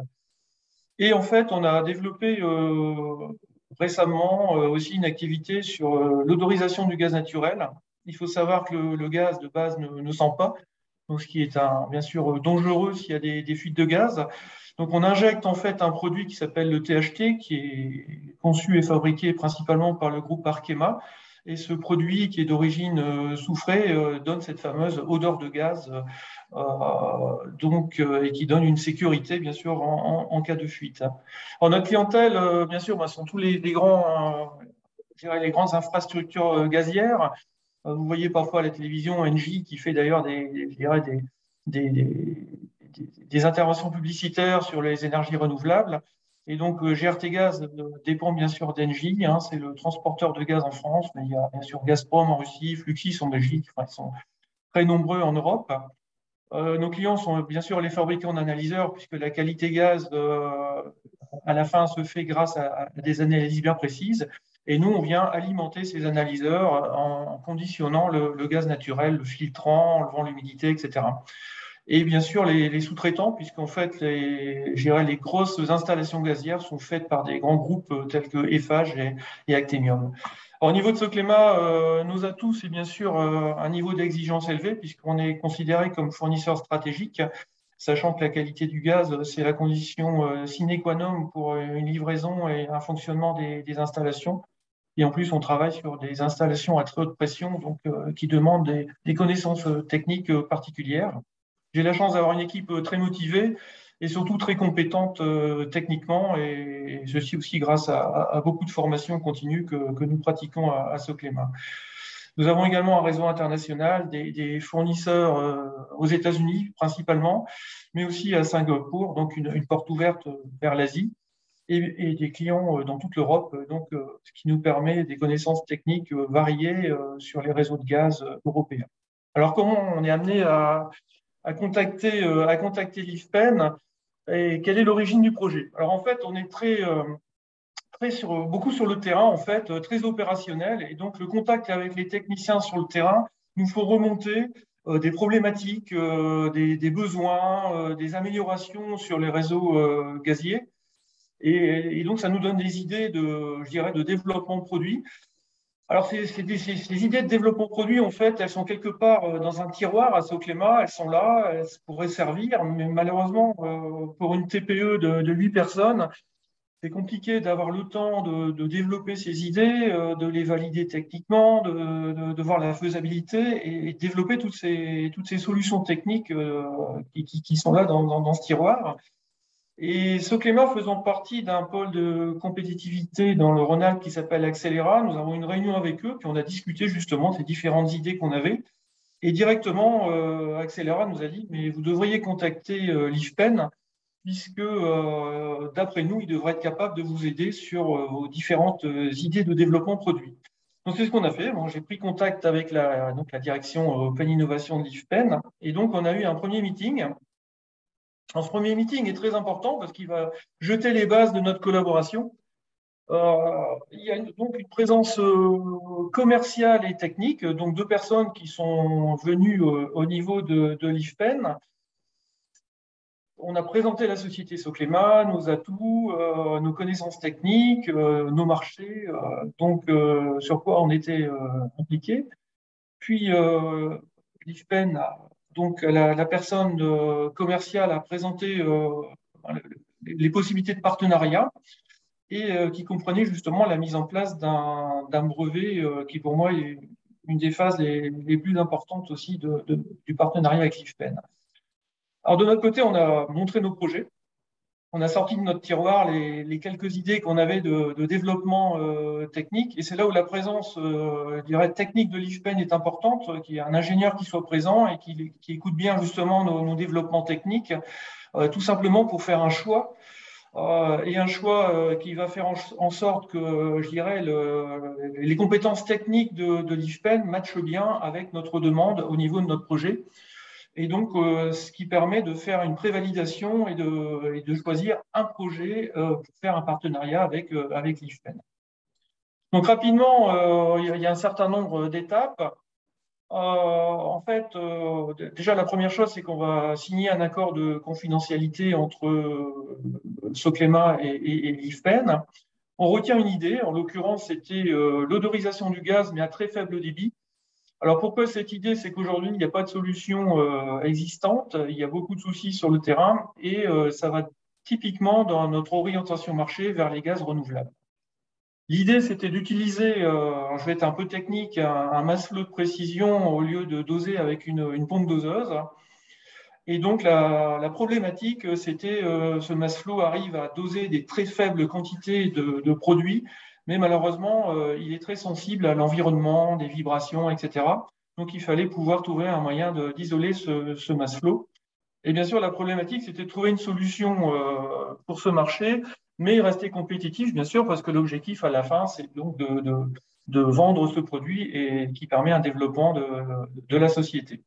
Et en fait, on a développé récemment aussi une activité sur l'odorisation du gaz naturel. Il faut savoir que le gaz de base ne sent pas, donc ce qui est bien sûr dangereux s'il y a des fuites de gaz. Donc on injecte en fait un produit qui s'appelle le THT, qui est conçu et fabriqué principalement par le groupe Arkema. Et ce produit qui est d'origine soufrée donne cette fameuse odeur de gaz et qui donne une sécurité, bien sûr, en cas de fuite. Alors, notre clientèle, bien sûr, sont tous les grandes infrastructures gazières. Vous voyez parfois à la télévision Engie qui fait d'ailleurs des interventions publicitaires sur les énergies renouvelables. Et donc, GRT Gaz dépend bien sûr d'Engie, c'est le transporteur de gaz en France, mais il y a bien sûr Gazprom en Russie, Fluxys en Belgique, ils sont très nombreux en Europe. Nos clients sont bien sûr les fabricants d'analyseurs, puisque la qualité gaz, à la fin, se fait grâce à des analyses bien précises. Et nous, on vient alimenter ces analyseurs en conditionnant le gaz naturel, le filtrant, enlevant l'humidité, etc. Et bien sûr, les sous-traitants, puisqu'en fait, les grosses installations gazières sont faites par des grands groupes tels que Eiffage et Actemium. Au niveau de Soclema, nos atouts, c'est bien sûr un niveau d'exigence élevé, puisqu'on est considéré comme fournisseur stratégique, sachant que la qualité du gaz, c'est la condition sine qua non pour une livraison et un fonctionnement des installations. Et en plus, on travaille sur des installations à très haute pression, donc qui demandent des connaissances techniques particulières. J'ai la chance d'avoir une équipe très motivée et surtout très compétente techniquement, et ceci aussi grâce à beaucoup de formations continues que nous pratiquons à Soclema. Nous avons également un réseau international, des fournisseurs aux États-Unis principalement, mais aussi à Singapour, donc une porte ouverte vers l'Asie, et des clients dans toute l'Europe, donc ce qui nous permet des connaissances techniques variées sur les réseaux de gaz européens. Alors comment on est amené à contacter l'IFPEN et quelle est l'origine du projet? Alors en fait, on est beaucoup sur le terrain, en fait, très opérationnel, et donc le contact avec les techniciens sur le terrain nous faut remonter des problématiques, des besoins, des améliorations sur les réseaux gaziers. Et donc, ça nous donne des idées je dirais, de développement de produits. Alors, ces idées de développement de produits, en fait, elles sont quelque part dans un tiroir à Soclema, elles sont là, elles pourraient servir, mais malheureusement, pour une TPE de 8 personnes, c'est compliqué d'avoir le temps de développer ces idées, de les valider techniquement, de voir la faisabilité et de développer toutes ces solutions techniques qui sont là dans ce tiroir. Et Soclema faisant partie d'un pôle de compétitivité dans le Rhône-Alpes qui s'appelle Accélera, nous avons eu une réunion avec eux, puis on a discuté justement de ces différentes idées qu'on avait. Et directement, Accélera nous a dit, mais vous devriez contacter l'IFPEN, puisque d'après nous, il devrait être capable de vous aider sur vos différentes idées de développement produit. Donc c'est ce qu'on a fait. Bon, j'ai pris contact avec la direction Open Innovation de l'IFPEN, et donc on a eu un premier meeting. Alors, ce premier meeting est très important parce qu'il va jeter les bases de notre collaboration. Il y a donc une présence commerciale et technique, donc 2 personnes qui sont venues au niveau de l'IFPEN. On a présenté la société Soclema, nos atouts, nos connaissances techniques, nos marchés, donc sur quoi on était impliqués. Puis l'IFPEN donc, la personne commerciale a présenté les possibilités de partenariat et qui comprenait justement la mise en place d'un brevet qui, pour moi, est une des phases les plus importantes aussi du partenariat avec l'IFPEN. Alors, de notre côté, on a montré nos projets. On a sorti de notre tiroir les quelques idées qu'on avait de développement technique. Et c'est là où la présence, je dirais, technique de l'IFPEN est importante, qu'il y ait un ingénieur qui soit présent et qui écoute bien justement nos développements techniques, tout simplement pour faire un choix. Et un choix qui va faire en sorte que, je dirais, les compétences techniques de l'IFPEN matchent bien avec notre demande au niveau de notre projet. Et donc, ce qui permet de faire une prévalidation et de choisir un projet pour faire un partenariat avec l'IFPEN. Donc, rapidement, il y a un certain nombre d'étapes. En fait, déjà, la première chose, c'est qu'on va signer un accord de confidentialité entre Soclema et l'IFPEN. On retient une idée, en l'occurrence, c'était l'odorisation du gaz, mais à très faible débit. Alors pourquoi cette idée? C'est qu'aujourd'hui, il n'y a pas de solution existante, il y a beaucoup de soucis sur le terrain et ça va typiquement dans notre orientation marché vers les gaz renouvelables. L'idée, c'était d'utiliser, je vais être un peu technique, un masse-flot de précision au lieu de doser avec une pompe doseuse. Et donc la problématique, c'était ce masse-flot arrive à doser des très faibles quantités de produits, mais malheureusement, il est très sensible à l'environnement, des vibrations, etc. Donc, il fallait pouvoir trouver un moyen d'isoler ce mass flow. Et bien sûr, la problématique, c'était de trouver une solution pour ce marché, mais rester compétitif, bien sûr, parce que l'objectif à la fin, c'est donc de vendre ce produit et qui permet un développement de la société.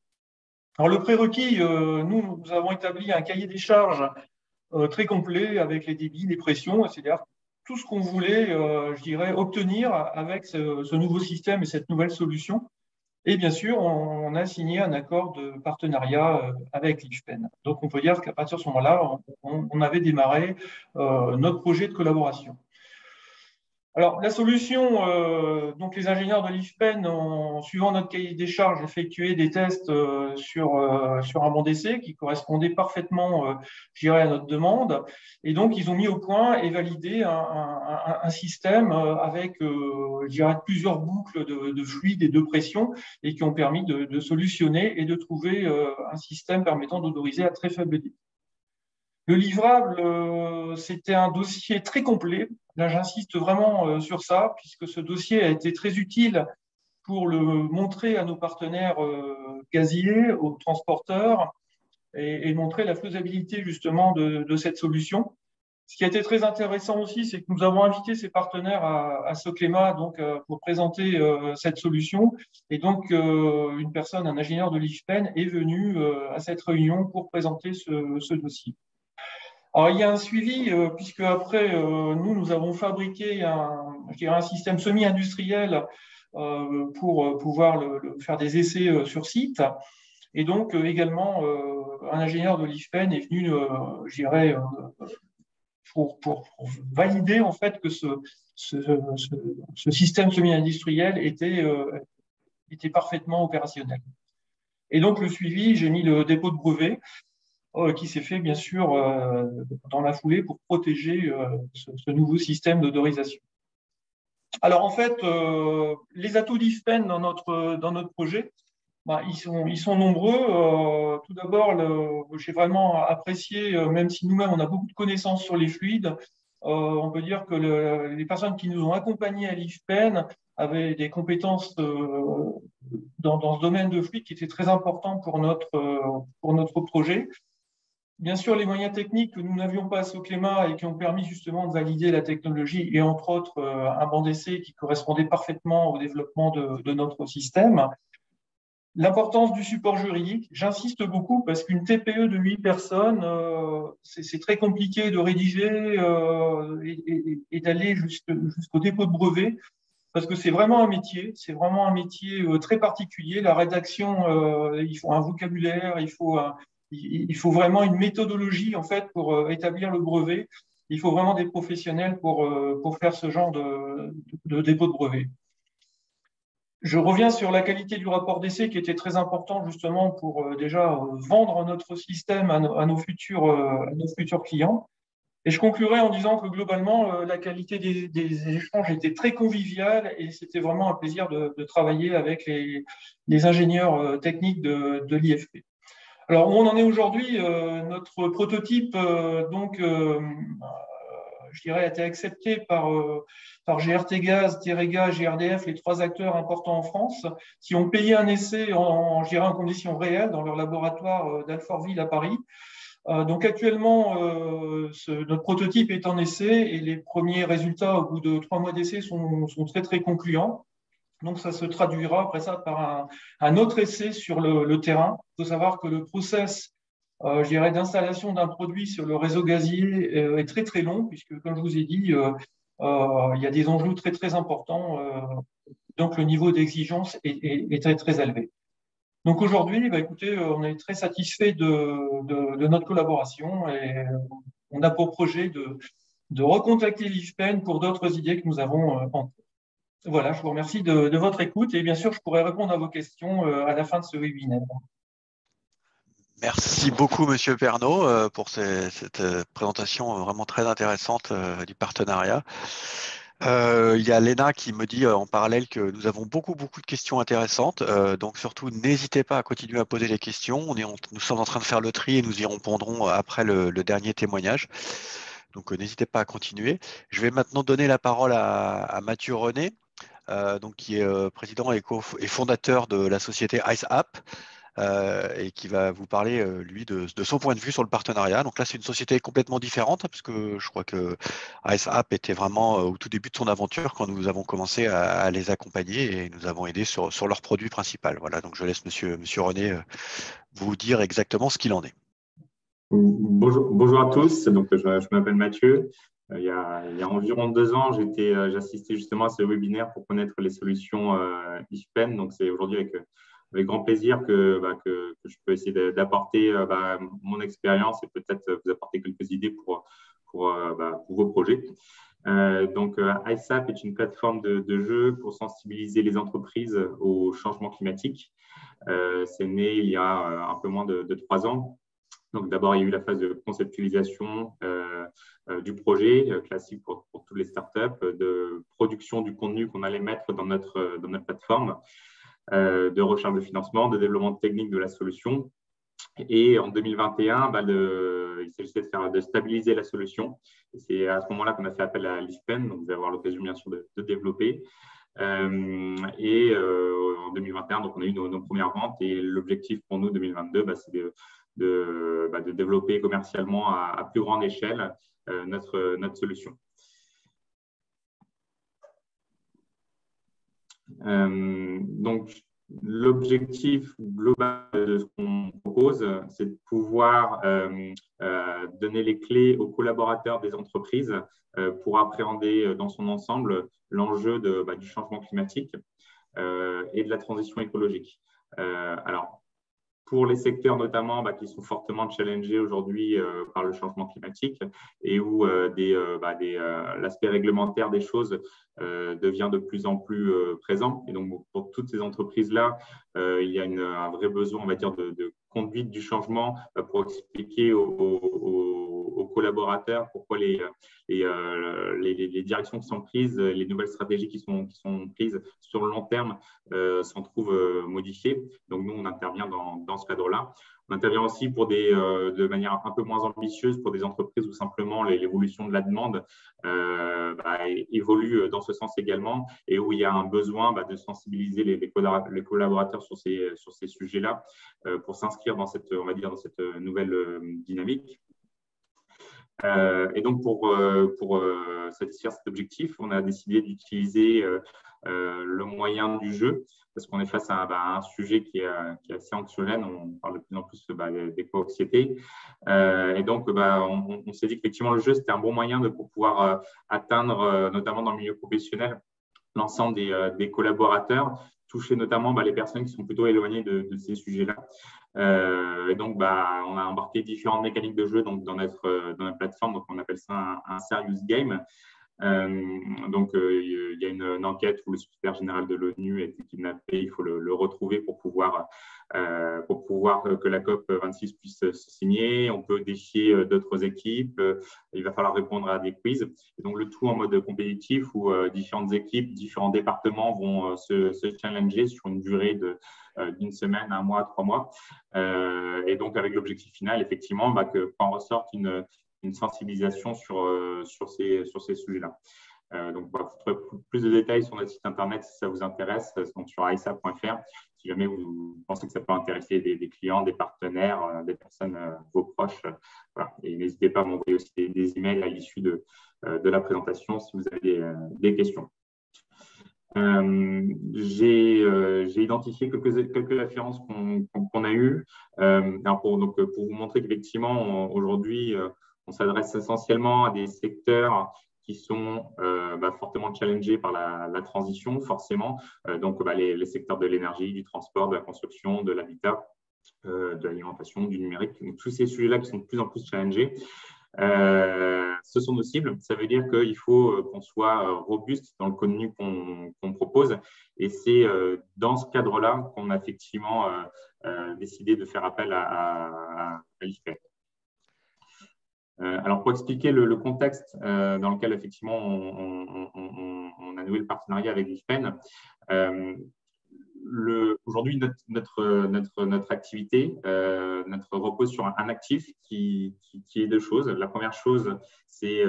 Alors, le prérequis, nous avons établi un cahier des charges très complet avec les débits, les pressions, c'est-à-dire tout ce qu'on voulait, je dirais, obtenir avec ce nouveau système et cette nouvelle solution. Et bien sûr, on a signé un accord de partenariat avec l'IFPEN. Donc, on peut dire qu'à partir de ce moment-là, on avait démarré notre projet de collaboration. Alors, la solution, donc les ingénieurs de l'IFPEN, en suivant notre cahier des charges, effectué des tests sur un banc d'essai qui correspondait parfaitement, je dirais, à notre demande. Et donc, ils ont mis au point et validé un système avec, je dirais, plusieurs boucles de fluide et de pression et qui ont permis de solutionner et de trouver un système permettant d'odoriser à très faible débit. Le livrable, c'était un dossier très complet. Là, j'insiste vraiment sur ça, puisque ce dossier a été très utile pour le montrer à nos partenaires gaziers, aux transporteurs, et montrer la faisabilité justement de cette solution. Ce qui a été très intéressant aussi, c'est que nous avons invité ces partenaires à Soclema donc, pour présenter cette solution. Et donc, une personne, un ingénieur de l'IFPEN, est venu à cette réunion pour présenter ce dossier. Alors, il y a un suivi, puisque après, nous avons fabriqué un système semi-industriel pour pouvoir faire des essais sur site. Et donc, également, un ingénieur de l'IFPEN est venu, je dirais, pour valider en fait que ce système semi-industriel était parfaitement opérationnel. Et donc, le suivi, j'ai mis le dépôt de brevet qui s'est fait, bien sûr, dans la foulée pour protéger ce nouveau système d'autorisation. Alors, en fait, les atouts d'IFPEN dans notre projet, ils sont nombreux. Tout d'abord, j'ai vraiment apprécié, même si nous-mêmes, on a beaucoup de connaissances sur les fluides, on peut dire que les personnes qui nous ont accompagnés à l'IFPEN avaient des compétences dans ce domaine de fluide qui était très important pour notre projet. Bien sûr, les moyens techniques que nous n'avions pas à Soclema et qui ont permis justement de valider la technologie et entre autres un banc d'essai qui correspondait parfaitement au développement de notre système. L'importance du support juridique, j'insiste beaucoup parce qu'une TPE de 8 personnes, c'est très compliqué de rédiger et d'aller jusqu'au dépôt de brevet parce que c'est vraiment un métier très particulier. La rédaction, il faut un vocabulaire, il faut vraiment une méthodologie en fait pour établir le brevet. Il faut vraiment des professionnels pour faire ce genre de dépôt de brevet. Je reviens sur la qualité du rapport d'essai qui était très important justement pour déjà vendre notre système à nos futurs clients. Et je conclurai en disant que globalement, la qualité des échanges était très conviviale et c'était vraiment un plaisir de travailler avec les ingénieurs techniques de l'IFP. Alors, où on en est aujourd'hui, notre prototype, je dirais, a été accepté par GRT Gaz, Teréga, GRDF, les 3 acteurs importants en France, qui ont payé un essai je dirais, en conditions réelles dans leur laboratoire d'Alfortville à Paris. Donc actuellement, notre prototype est en essai et les premiers résultats au bout de 3 mois d'essai sont très très concluants. Donc ça se traduira après ça par un autre essai sur le terrain. Il faut savoir que le process je dirais, d'installation d'un produit sur le réseau gazier est très très long, puisque comme je vous ai dit, il y a des enjeux très très importants, donc le niveau d'exigence est très très élevé. Donc aujourd'hui, écoutez, on est très satisfait de notre collaboration et on a pour projet de recontacter l'IFPEN pour d'autres idées que nous avons en cours. Voilà, je vous remercie de votre écoute et bien sûr, je pourrai répondre à vos questions à la fin de ce webinaire. Merci beaucoup, Monsieur Pernaut, pour cette présentation vraiment très intéressante du partenariat. Il y a Léna qui me dit en parallèle que nous avons beaucoup de questions intéressantes. Donc surtout, n'hésitez pas à continuer à poser les questions. Nous sommes en train de faire le tri et nous y répondrons après le dernier témoignage. Donc n'hésitez pas à continuer. Je vais maintenant donner la parole à Mathieu René, donc, qui est président et fondateur de la société IceApp. Et qui va vous parler, lui, de son point de vue sur le partenariat. Donc là, c'est une société complètement différente, parce que je crois que IceApp était vraiment au tout début de son aventure quand nous avons commencé à les accompagner et nous avons aidé sur leur produit principal. Voilà, donc je laisse monsieur René vous dire exactement ce qu'il en est. Bonjour à tous, donc je m'appelle Mathieu. Il y a environ 2 ans, j'assistais justement à ce webinaire pour connaître les solutions IFPEN. Donc c'est aujourd'hui avec grand plaisir que je peux essayer d'apporter mon expérience et peut-être vous apporter quelques idées pour vos projets. Donc, IceApp est une plateforme de jeu pour sensibiliser les entreprises au changement climatique. C'est né il y a un peu moins de 3 ans. Donc, d'abord, il y a eu la phase de conceptualisation du projet, classique pour toutes les startups, de production du contenu qu'on allait mettre dans notre plateforme, de recherche de financement, de développement technique de la solution Et en 2021, il s'agissait de stabiliser la solution. C'est à ce moment-là qu'on a fait appel à l'IFPEN, donc vous allez avoir l'occasion bien sûr de développer. En 2021, donc on a eu nos premières ventes et l'objectif pour nous 2022, c'est de développer commercialement à plus grande échelle notre solution. Donc, l'objectif global de ce qu'on propose, c'est de pouvoir donner les clés aux collaborateurs des entreprises pour appréhender dans son ensemble l'enjeu du changement climatique et de la transition écologique. Alors, pour les secteurs notamment qui sont fortement challengés aujourd'hui par le changement climatique et où l'aspect réglementaire des choses devient de plus en plus présent. Et donc, pour toutes ces entreprises-là, il y a un vrai besoin, on va dire, de conduite du changement pour expliquer aux collaborateurs pourquoi les directions qui sont prises, les nouvelles stratégies qui sont prises sur le long terme s'en trouvent modifiées. Donc, nous, on intervient dans ce cadre-là. On intervient aussi de manière un peu moins ambitieuse pour des entreprises où simplement l'évolution de la demande évolue dans ce sens également et où il y a un besoin de sensibiliser les collaborateurs sur ces sujets-là pour s'inscrire dans cette nouvelle dynamique. Et donc, pour satisfaire cet objectif, on a décidé d'utiliser le moyen du jeu parce qu'on est face à un sujet qui est assez anxiogène. On parle de plus en plus d'éco-anxiété. Et donc, on s'est dit qu'effectivement, le jeu, c'était un bon moyen pour pouvoir atteindre, notamment dans le milieu professionnel, l'ensemble des collaborateurs, toucher notamment les personnes qui sont plutôt éloignées de ces sujets-là. Et donc, on a embarqué différentes mécaniques de jeu dans notre plateforme. Donc, on appelle ça un serious game. Donc, il y a une enquête où le secrétaire général de l'ONU a été kidnappé. Il faut le retrouver pour pouvoir que la COP26 puisse se signer. On peut défier d'autres équipes. Il va falloir répondre à des quiz. Et donc, le tout en mode compétitif où différentes équipes, différents départements vont se challenger sur une durée d'une semaine, 1 mois, 3 mois. Et donc, avec l'objectif final, effectivement, qu'en ressorte une sensibilisation sur ces sujets-là. Donc, vous trouverez plus de détails sur notre site internet si ça vous intéresse, donc sur aisa.fr, si jamais vous pensez que ça peut intéresser des clients, des partenaires, des personnes, vos proches. Voilà. Et n'hésitez pas à m'envoyer aussi des emails à l'issue de la présentation si vous avez des questions. J'ai identifié quelques références qu'on a eues. Pour vous montrer qu'effectivement, aujourd'hui, on s'adresse essentiellement à des secteurs qui sont fortement challengés par la transition, forcément. Donc, les secteurs de l'énergie, du transport, de la construction, de l'habitat, de l'alimentation, du numérique. Donc, tous ces sujets-là qui sont de plus en plus challengés. Ce sont nos cibles. Ça veut dire qu'il faut qu'on soit robuste dans le contenu qu'on propose. Et c'est dans ce cadre-là qu'on a effectivement décidé de faire appel à l'IFPEN. Alors, pour expliquer le contexte dans lequel, effectivement, on a noué le partenariat avec l'IFPEN, aujourd'hui, notre activité repose sur un actif qui est 2 choses. La première chose, c'est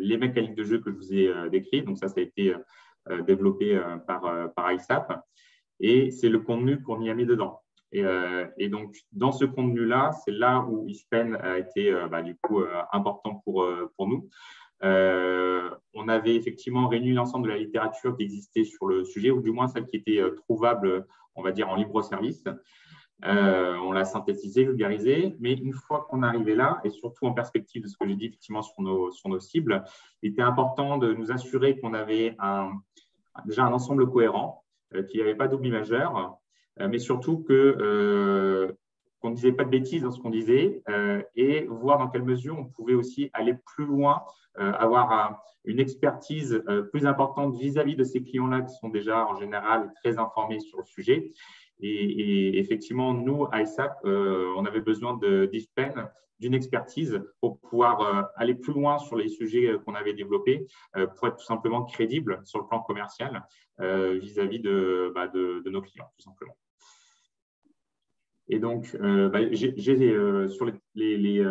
les mécaniques de jeu que je vous ai décrites. Donc, ça a été développé par ISAP. Et c'est le contenu qu'on y a mis dedans. Et donc, dans ce contenu-là, c'est là où IFPEN a été important pour nous. On avait effectivement réuni l'ensemble de la littérature qui existait sur le sujet, ou du moins celle qui était trouvable, on va dire, en libre service. On l'a synthétisé, vulgarisé, mais une fois qu'on est arrivé là, et surtout en perspective de ce que j'ai dit effectivement sur nos cibles, il était important de nous assurer qu'on avait déjà un ensemble cohérent, qu'il n'y avait pas d'oubli majeur, mais surtout qu'on ne disait pas de bêtises dans ce qu'on disait et voir dans quelle mesure on pouvait aussi aller plus loin, avoir une expertise plus importante vis-à-vis de ces clients-là qui sont déjà en général très informés sur le sujet. Et effectivement, nous, à ISAP, on avait besoin d'IFPEN, d'une expertise pour pouvoir aller plus loin sur les sujets qu'on avait développés, pour être tout simplement crédible sur le plan commercial vis-à-vis de nos clients, tout simplement. Et donc, sur les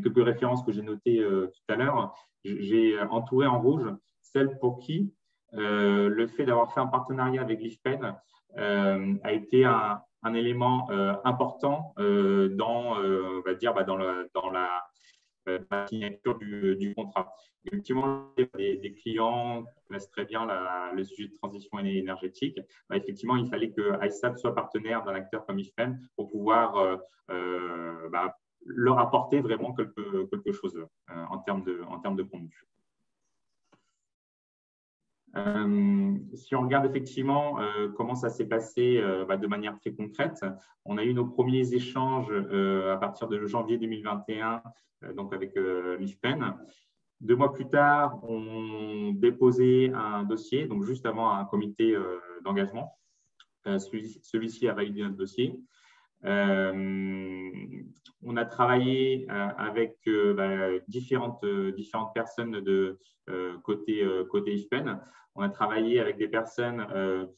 quelques références que j'ai notées tout à l'heure, j'ai entouré en rouge celles pour qui le fait d'avoir fait un partenariat avec l'IFPEN a été un élément important on va dire, dans la signature du contrat. Effectivement, des clients qui connaissent très bien le sujet de transition énergétique. Effectivement, il fallait que ISAP soit partenaire d'un acteur comme IFPEN pour pouvoir leur apporter vraiment quelque chose en termes de contenu. Si on regarde effectivement comment ça s'est passé de manière très concrète, on a eu nos premiers échanges à partir de janvier 2021 donc avec l'IFPEN. 2 mois plus tard, on déposait un dossier, donc juste avant un comité d'engagement. Celui-ci a validé notre dossier. On a travaillé avec différentes personnes de côté IFPEN. On a travaillé avec des personnes,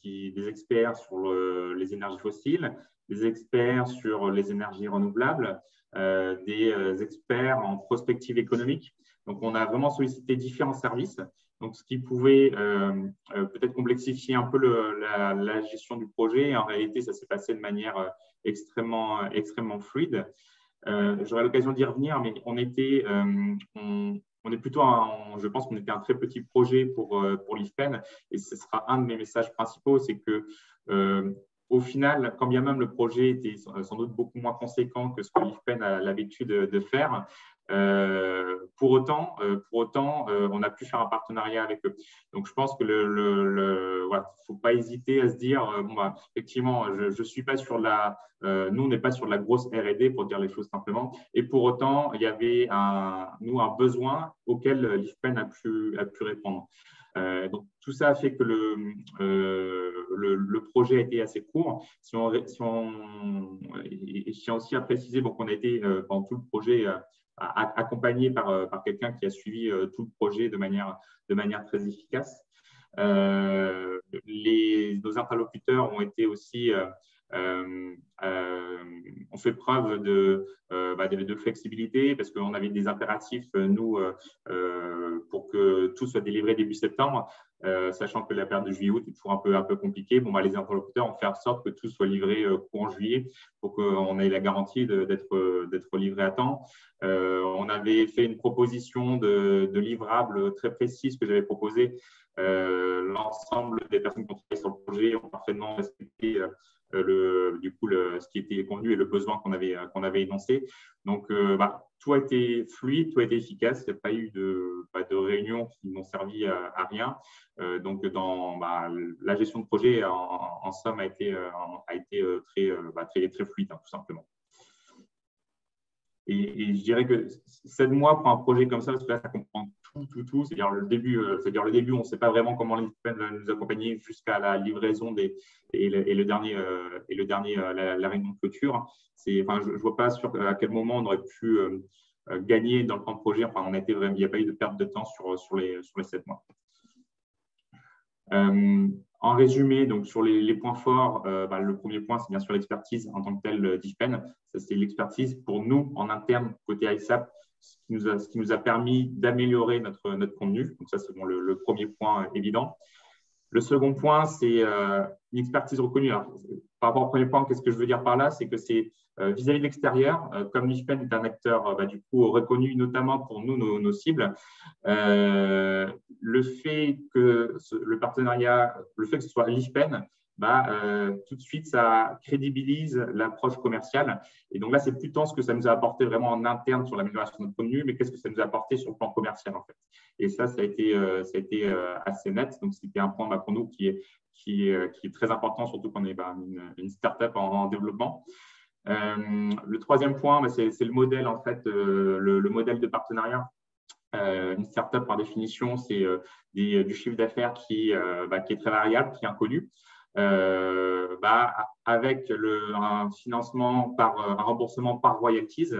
des experts sur les énergies fossiles, des experts sur les énergies renouvelables, des experts en prospective économique. Donc, on a vraiment sollicité différents services. Donc, ce qui pouvait peut-être complexifier un peu la gestion du projet. Et en réalité, ça s'est passé de manière extrêmement fluide. J'aurai l'occasion d'y revenir, mais on est plutôt, je pense qu'on était un très petit projet pour l'IFPEN, et ce sera un de mes messages principaux, c'est que au final, quand bien même le projet était sans doute beaucoup moins conséquent que ce que l'IFPEN a l'habitude de faire, pour autant, on a pu faire un partenariat avec eux. Donc, je pense que faut pas hésiter à se dire, effectivement, je suis pas sur nous, on n'est pas sur de la grosse R&D pour dire les choses simplement. Et pour autant, il y avait un besoin auquel l'IFPEN a pu répondre. Donc, tout ça a fait que le projet a été assez court. Je tiens aussi à préciser qu'on a été pendant tout le projet accompagné par quelqu'un qui a suivi tout le projet de manière très efficace. Nos interlocuteurs ont été aussi on fait preuve de flexibilité parce qu'on avait des impératifs, nous, pour que tout soit délivré début septembre, sachant que la période de juillet-août est toujours un peu compliquée. Les interlocuteurs ont fait en sorte que tout soit livré courant juillet pour qu'on ait la garantie d'être livré à temps. On avait fait une proposition de livrable très précise que j'avais proposée. L'ensemble des personnes qui ont travaillé sur le projet ont parfaitement respecté ce qui était convenu et le besoin qu'on avait énoncé. Donc, tout a été fluide, tout a été efficace. Il n'y a pas eu de réunions qui n'ont servi à rien. Donc, la gestion de projet, en somme, a été très fluide, tout simplement. Et je dirais que 7 mois pour un projet comme ça, parce que là, ça comprend tout. C'est-à-dire le début, on ne sait pas vraiment comment l'IFPEN va nous accompagner jusqu'à la livraison la réunion de clôture. Je ne vois pas à quel moment on aurait pu gagner dans le plan de projet. Il n'y a pas eu de perte de temps sur les 7 mois. En résumé, donc sur les points forts, le premier point, c'est bien sûr l'expertise en tant que telle d'IFPEN. Ça, c'est l'expertise pour nous en interne côté ISAP, ce qui nous a permis d'améliorer notre contenu. Donc ça, c'est le premier point évident. Le second point, c'est une expertise reconnue. Alors, par rapport au premier point, qu'est-ce que je veux dire par là? C'est que c'est vis-à-vis de l'extérieur, comme l'IFPEN est un acteur du coup reconnu notamment pour nous, nos cibles, le fait que le partenariat, le fait que ce soit l'IFPEN, tout de suite, ça crédibilise l'approche commerciale. Et donc là, c'est plus tant ce que ça nous a apporté vraiment en interne sur l'amélioration de notre contenu, mais qu'est-ce que ça nous a apporté sur le plan commercial en fait. Et ça a été assez net. Donc c'était un point pour nous qui est très important, surtout qu'on est une start-up en développement. Le troisième point, c'est le modèle en fait, le modèle de partenariat. Une start-up par définition, c'est du chiffre d'affaires qui est très variable, qui est inconnu. Avec un financement un remboursement par royalties,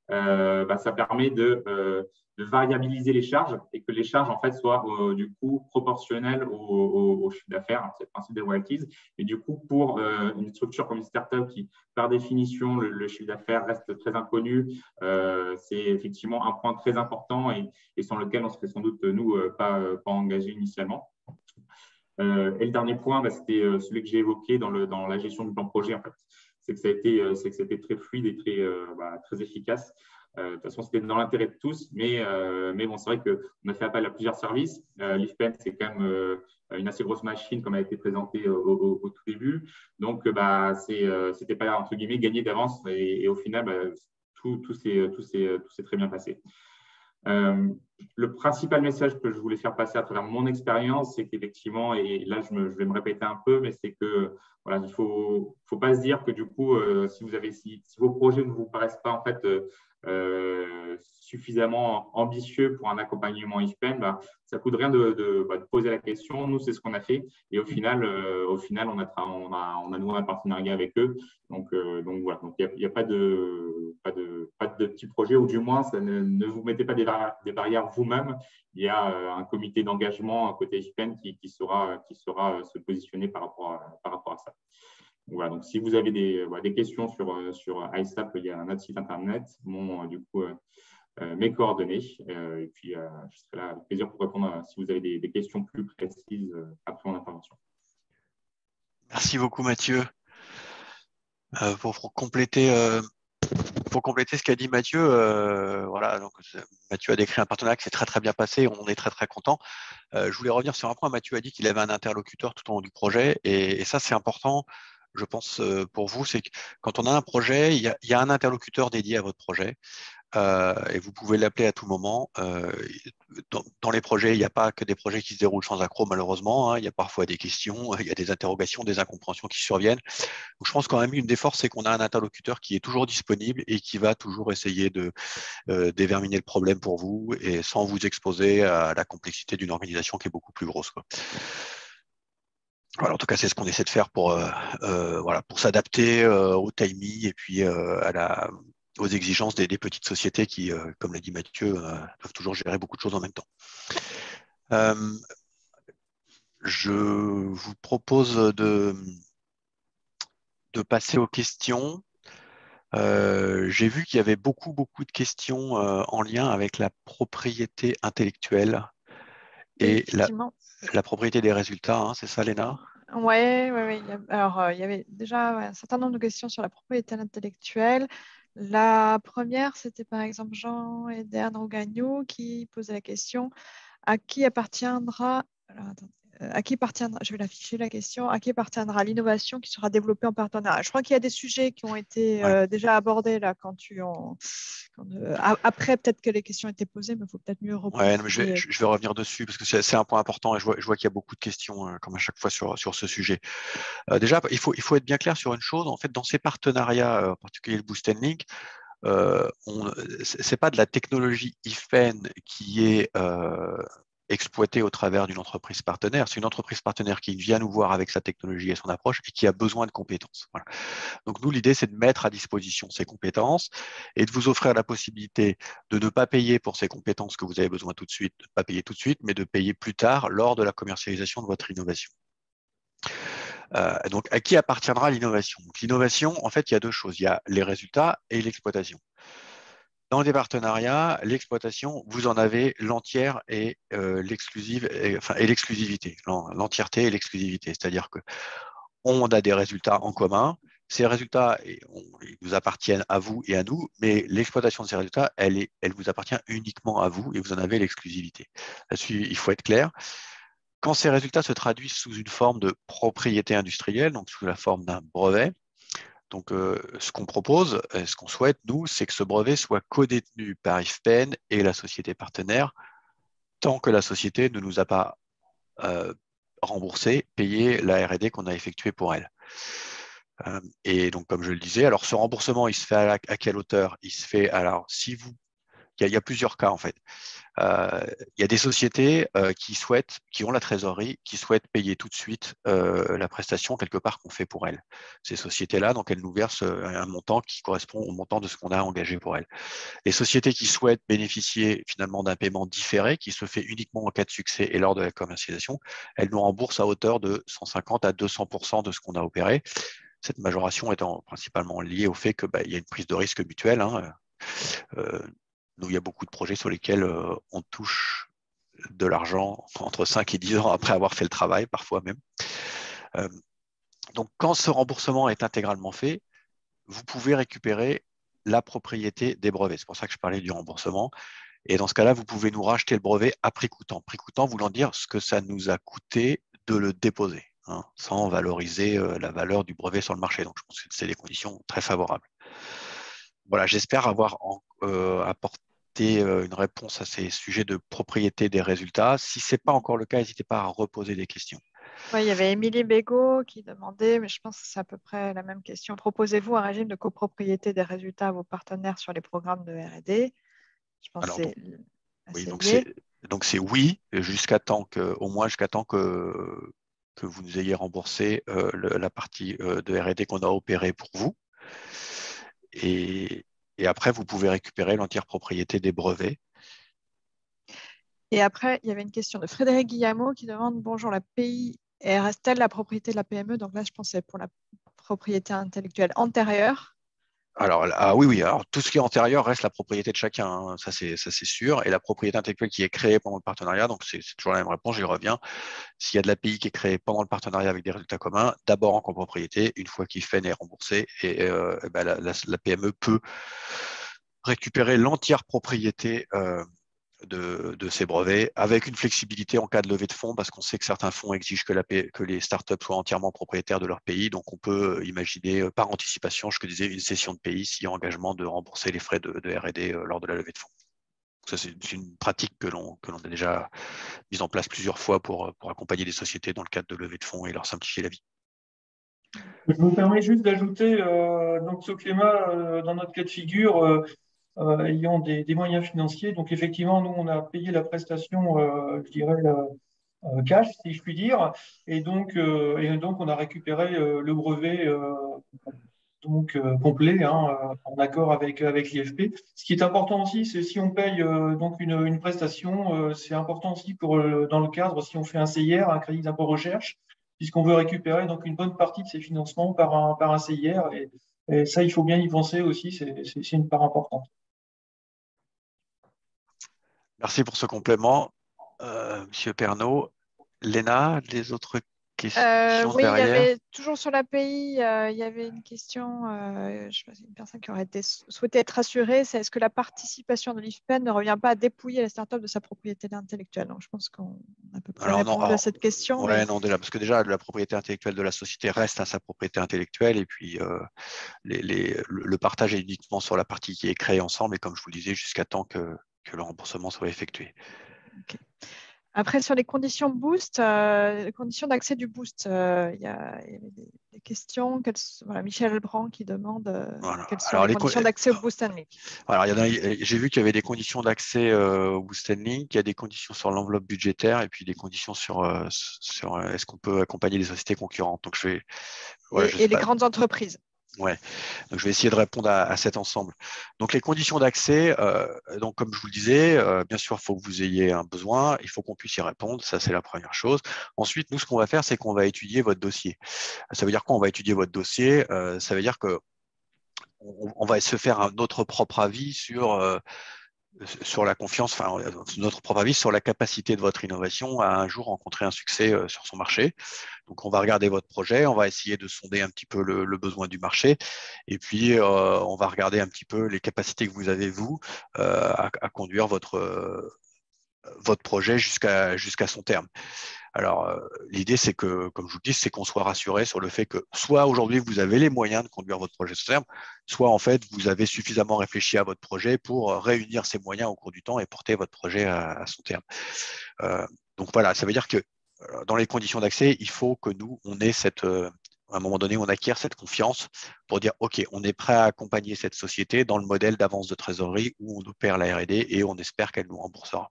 ça permet de variabiliser les charges et que les charges en fait soient du coup proportionnelles au chiffre d'affaires. C'est le principe des royalties. Et du coup, pour une structure comme une startup qui, par définition, le chiffre d'affaires reste très inconnu, c'est effectivement un point très important et sans lequel on ne serait sans doute nous pas engagé initialement. Et le dernier point, c'était celui que j'ai évoqué dans la gestion du plan projet. En fait, c'est que ça a été très fluide et très efficace. De toute façon, c'était dans l'intérêt de tous, mais bon, c'est vrai qu'on a fait appel à plusieurs services. L'IFPEN, c'est quand même une assez grosse machine, comme a été présenté au tout début. Donc, c'était pas, entre guillemets, gagné d'avance. Et au final, tout s'est très bien passé. Le principal message que je voulais faire passer à travers mon expérience, c'est qu'effectivement, et là je vais me répéter un peu, mais c'est que voilà, il faut pas se dire que du coup, si vos projets ne vous paraissent pas en fait suffisamment ambitieux pour un accompagnement IFPEN, ça coûte rien de poser la question. Nous, c'est ce qu'on a fait, et au final, on a noué un partenariat avec eux. Donc voilà, donc il n'y a pas de petits projets, ou du moins, ne vous mettez pas des barrières vous-même. Il y a un comité d'engagement à côté IFPEN qui saura se positionner par rapport à ça. Voilà, donc si vous avez des questions sur ISAP, il y a un autre site internet, mes coordonnées, et puis je serai là avec plaisir pour répondre si vous avez des questions plus précises après mon intervention. Merci beaucoup, Mathieu. Pour compléter ce qu'a dit Mathieu, voilà, donc Mathieu a décrit un partenariat qui s'est très bien passé, on est très content. Je voulais revenir sur un point. Mathieu a dit qu'il avait un interlocuteur tout au long du projet, et ça c'est important, je pense, pour vous, c'est que quand on a un projet, il y a un interlocuteur dédié à votre projet. Et vous pouvez l'appeler à tout moment. Dans les projets, il n'y a pas que des projets qui se déroulent sans accroc, malheureusement. Il y a parfois des questions, il y a des interrogations, des incompréhensions qui surviennent. Donc, je pense quand même une des forces, c'est qu'on a un interlocuteur qui est toujours disponible et qui va toujours essayer de déverminer le problème pour vous, et sans vous exposer à la complexité d'une organisation qui est beaucoup plus grosse, quoi. Voilà, en tout cas, c'est ce qu'on essaie de faire pour s'adapter au timing et puis aux exigences des petites sociétés qui, comme l'a dit Mathieu, doivent toujours gérer beaucoup de choses en même temps. Je vous propose de passer aux questions. J'ai vu qu'il y avait beaucoup de questions en lien avec la propriété intellectuelle et la propriété des résultats, hein, c'est ça, Léna? Oui. Alors, il y avait déjà un certain nombre de questions sur la propriété intellectuelle. La première, c'était par exemple Jean-Eder Rougagnou qui posait la question à qui appartiendra. Alors, je vais l'afficher la question, à qui appartiendra l'innovation qui sera développée en partenariat? Je crois qu'il y a des sujets qui ont été déjà abordés là après, peut-être que les questions étaient posées, mais il faut peut-être mieux reprendre. Ouais, je vais revenir dessus parce que c'est un point important, et je vois qu'il y a beaucoup de questions comme à chaque fois sur ce sujet. Déjà, il faut être bien clair sur une chose. En fait, dans ces partenariats, en particulier le Boost & Link, c'est pas de la technologie IFPEN qui est exploitée au travers d'une entreprise partenaire. C'est une entreprise partenaire qui vient nous voir avec sa technologie et son approche et qui a besoin de compétences. Voilà. Donc nous, l'idée, c'est de mettre à disposition ces compétences et de vous offrir la possibilité de ne pas payer pour ces compétences que vous avez besoin tout de suite, de ne pas payer tout de suite, mais de payer plus tard lors de la commercialisation de votre innovation. Donc, à qui appartiendra l'innovation? L'innovation, en fait, il y a deux choses. Il y a les résultats et l'exploitation. Dans des partenariats, l'exploitation, vous en avez l'entière et l'exclusivité, l'entièreté et l'exclusivité. C'est-à-dire qu'on a des résultats en commun. Ces résultats, ils vous appartiennent à vous et à nous, mais l'exploitation de ces résultats, elle vous appartient uniquement à vous et vous en avez l'exclusivité. Là-dessus, il faut être clair. Quand ces résultats se traduisent sous une forme de propriété industrielle, donc sous la forme d'un brevet, donc ce qu'on propose, ce qu'on souhaite, nous, c'est que ce brevet soit codétenu par IFPEN et la société partenaire, tant que la société ne nous a pas remboursé, payé la R&D qu'on a effectuée pour elle. Et donc, comme je le disais, alors ce remboursement, il se fait à quelle hauteur? Il se fait, alors, si vous il y a plusieurs cas en fait. Il y a des sociétés qui ont la trésorerie, qui souhaitent payer tout de suite la prestation quelque part qu'on fait pour elles. Ces sociétés-là, donc elles nous versent un montant qui correspond au montant de ce qu'on a engagé pour elles. Les sociétés qui souhaitent bénéficier finalement d'un paiement différé, qui se fait uniquement en cas de succès et lors de la commercialisation, elles nous remboursent à hauteur de 150 à 200% de ce qu'on a opéré. Cette majoration étant principalement liée au fait qu'il y a une prise de risque mutuelle. Hein. Nous, il y a beaucoup de projets sur lesquels on touche de l'argent entre 5 et 10 ans après avoir fait le travail, parfois même. Donc, quand ce remboursement est intégralement fait, vous pouvez récupérer la propriété des brevets. C'est pour ça que je parlais du remboursement. Et dans ce cas-là, vous pouvez nous racheter le brevet à prix coûtant. Prix coûtant voulant dire ce que ça nous a coûté de le déposer, hein, sans valoriser la valeur du brevet sur le marché. Donc, je pense que c'est des conditions très favorables. Voilà, j'espère avoir apporté une réponse à ces sujets de propriété des résultats. Si ce n'est pas encore le cas, n'hésitez pas à reposer des questions. Ouais, il y avait Émilie Bégaud qui demandait, mais je pense que c'est à peu près la même question. Proposez-vous un régime de copropriété des résultats à vos partenaires sur les programmes de R&D? Je pense que c'est oui, assez lié. donc c'est oui, au moins jusqu'à temps que vous nous ayez remboursé la partie de R&D qu'on a opérée pour vous. Et après, vous pouvez récupérer l'entière propriété des brevets. Et après, il y avait une question de Frédéric Guillamot qui demande, bonjour, la PI reste-t-elle la propriété de la PME? Donc là, je pensais pour la propriété intellectuelle antérieure. Alors, oui. Alors, tout ce qui est antérieur reste la propriété de chacun, hein. Ça, c'est sûr. Et la propriété intellectuelle qui est créée pendant le partenariat, donc c'est toujours la même réponse, j'y reviens. S'il y a de l'API qui est créée pendant le partenariat avec des résultats communs, d'abord en copropriété, une fois qu'IFPEN est remboursé, et la PME peut récupérer l'entière propriété de ces brevets, avec une flexibilité en cas de levée de fonds, parce qu'on sait que certains fonds exigent que les startups soient entièrement propriétaires de leur pays. Donc, on peut imaginer par anticipation, je disais, une cession de pays s'il y a engagement de rembourser les frais de R&D lors de la levée de fonds. Ça, c'est une pratique que l'on a déjà mise en place plusieurs fois pour accompagner des sociétés dans le cadre de levée de fonds et leur simplifier la vie. Je me permets juste d'ajouter, donc ce climat, dans notre cas de figure, ayant des moyens financiers. Donc effectivement, nous, on a payé la prestation, je dirais, cash, si je puis dire. Et donc on a récupéré le brevet complet, hein, en accord avec l'IFP. Ce qui est important aussi, c'est si on paye donc une prestation, c'est important aussi dans le cadre, si on fait un CIR, un crédit d'impôt recherche, puisqu'on veut récupérer donc une bonne partie de ces financements par un CIR. Et ça, il faut bien y penser aussi, c'est une part importante. Merci pour ce complément, Monsieur Pernaut. Léna, les autres questions Oui, il y derrière? avait toujours sur l'API, il y avait une question, je sais pas, une personne qui aurait souhaité être rassurée, c'est est-ce que la participation de l'IFPEN ne revient pas à dépouiller la startup de sa propriété intellectuelle? Donc, je pense qu'on a à peu près répondu à cette question. Ouais, non, parce que déjà, la propriété intellectuelle de la société reste à sa propriété intellectuelle, et puis le partage est uniquement sur la partie qui est créée ensemble, et comme je vous le disais, jusqu'à temps que le remboursement soit effectué. Okay. Après, sur les conditions Boost, les conditions d'accès du Boost, il y a des questions. Voilà, Michel Brand qui demande quelles sont les conditions d'accès au Boost and Link. Alors, j'ai vu qu'il y avait des conditions d'accès au Boost and Link, il y a des conditions sur l'enveloppe budgétaire et puis des conditions sur est-ce qu'on peut accompagner les sociétés concurrentes. Donc, et les grandes entreprises. Ouais, donc je vais essayer de répondre à cet ensemble. Donc les conditions d'accès, donc comme je vous le disais, bien sûr, il faut que vous ayez un besoin, il faut qu'on puisse y répondre, ça c'est la première chose. Ensuite, nous, ce qu'on va faire, c'est qu'on va étudier votre dossier. Ça veut dire quoi? On va étudier votre dossier, ça veut dire que on va se faire notre propre avis sur la confiance, enfin notre propre avis sur la capacité de votre innovation à un jour rencontrer un succès sur son marché. Donc on va regarder votre projet, on va essayer de sonder un petit peu le besoin du marché, et puis on va regarder un petit peu les capacités que vous avez vous à conduire votre projet jusqu'à son terme. Alors, l'idée, c'est que, comme je vous le dis, c'est qu'on soit rassuré sur le fait que soit aujourd'hui, vous avez les moyens de conduire votre projet sur terme, soit en fait, vous avez suffisamment réfléchi à votre projet pour réunir ces moyens au cours du temps et porter votre projet à son terme. Donc voilà, ça veut dire que dans les conditions d'accès, il faut que nous, on ait à un moment donné, on acquiert cette confiance pour dire, OK, on est prêt à accompagner cette société dans le modèle d'avance de trésorerie où on opère la R&D et on espère qu'elle nous remboursera.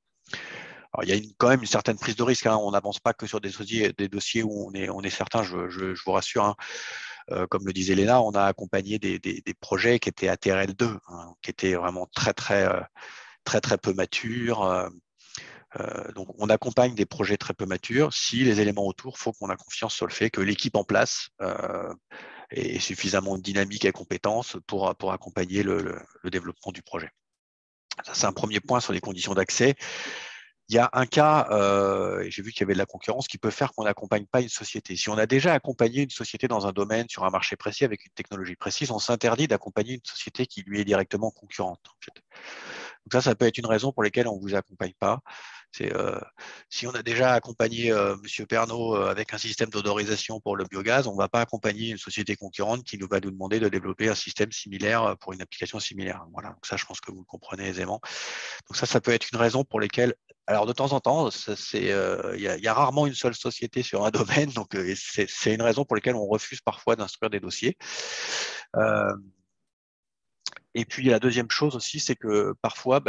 Alors, il y a quand même une certaine prise de risque. Hein. On n'avance pas que sur des dossiers où on est certain, je vous rassure. Hein. Comme le disait Léna, on a accompagné des projets qui étaient à TRL2, hein, qui étaient vraiment très peu matures. Donc, on accompagne des projets très peu matures. Si les éléments autour, il faut qu'on ait confiance sur le fait que l'équipe en place est suffisamment dynamique et compétence pour accompagner le développement du projet. Ça, c'est un premier point sur les conditions d'accès. Il y a un cas, et j'ai vu qu'il y avait de la concurrence, qui peut faire qu'on n'accompagne pas une société. Si on a déjà accompagné une société dans un domaine, sur un marché précis, avec une technologie précise, on s'interdit d'accompagner une société qui lui est directement concurrente. En fait. Donc ça peut être une raison pour laquelle on ne vous accompagne pas. Si on a déjà accompagné M. Pernot avec un système d'odorisation pour le biogaz, on ne va pas accompagner une société concurrente qui va nous demander de développer un système similaire pour une application similaire. Voilà. Donc ça, je pense que vous le comprenez aisément. Donc ça peut être une raison pour lesquelles, alors de temps en temps, il y a rarement une seule société sur un domaine, donc c'est une raison pour laquelle on refuse parfois d'instruire des dossiers. Et puis la deuxième chose aussi, c'est que parfois,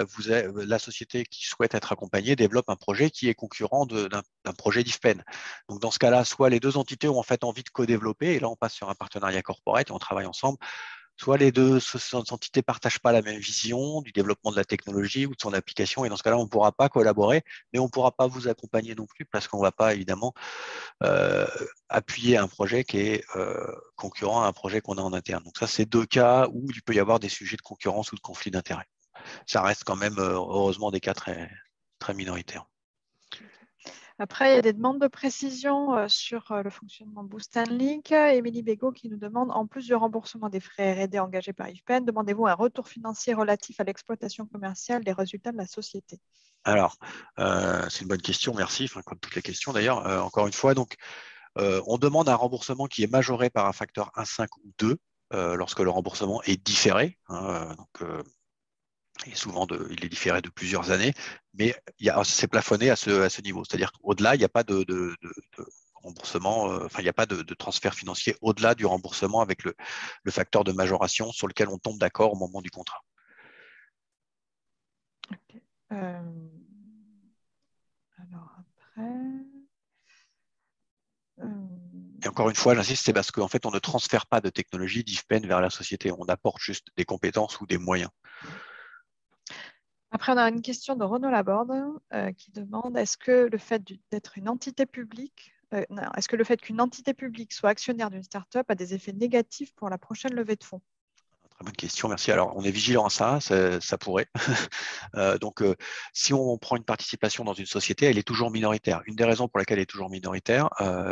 la société qui souhaite être accompagnée développe un projet qui est concurrent d'un projet d'IFPEN. Donc dans ce cas-là, soit les deux entités ont en fait envie de co-développer, et là on passe sur un partenariat corporate et on travaille ensemble, soit les deux entités ne partagent pas la même vision du développement de la technologie ou de son application, et dans ce cas-là, on ne pourra pas collaborer, mais on ne pourra pas vous accompagner non plus, parce qu'on ne va pas évidemment appuyer un projet qui est concurrent à un projet qu'on a en interne. Donc ça, c'est deux cas où il peut y avoir des sujets de concurrence ou de conflit d'intérêts. Ça reste quand même, heureusement, des cas très, très minoritaires. Après, il y a des demandes de précision sur le fonctionnement Boost and Link. Émilie Bégaud qui nous demande, en plus du remboursement des frais R&D engagés par IFPEN, demandez-vous un retour financier relatif à l'exploitation commerciale des résultats de la société? Alors, c'est une bonne question, merci, enfin, comme toutes les questions d'ailleurs. Encore une fois, donc, on demande un remboursement qui est majoré par un facteur 1,5 ou 2 lorsque le remboursement est différé. Hein, et souvent, il est différé de plusieurs années, mais c'est plafonné à ce niveau. C'est-à-dire qu'au-delà, il n'y a pas de remboursement, il n'y a pas de transfert financier au-delà du remboursement avec le facteur de majoration sur lequel on tombe d'accord au moment du contrat. Okay. Alors après… Et encore une fois, j'insiste, c'est parce qu'en fait, on ne transfère pas de technologie d'IFPEN vers la société. On apporte juste des compétences ou des moyens. Après, on a une question de Renaud Laborde qui demande, est-ce que le fait d'être une entité publique, est-ce que le fait qu'une entité publique soit actionnaire d'une start-up a des effets négatifs pour la prochaine levée de fonds? Très bonne question, merci. Alors, on est vigilant à ça pourrait. Donc, si on prend une participation dans une société, elle est toujours minoritaire. Une des raisons pour laquelle elle est toujours minoritaire,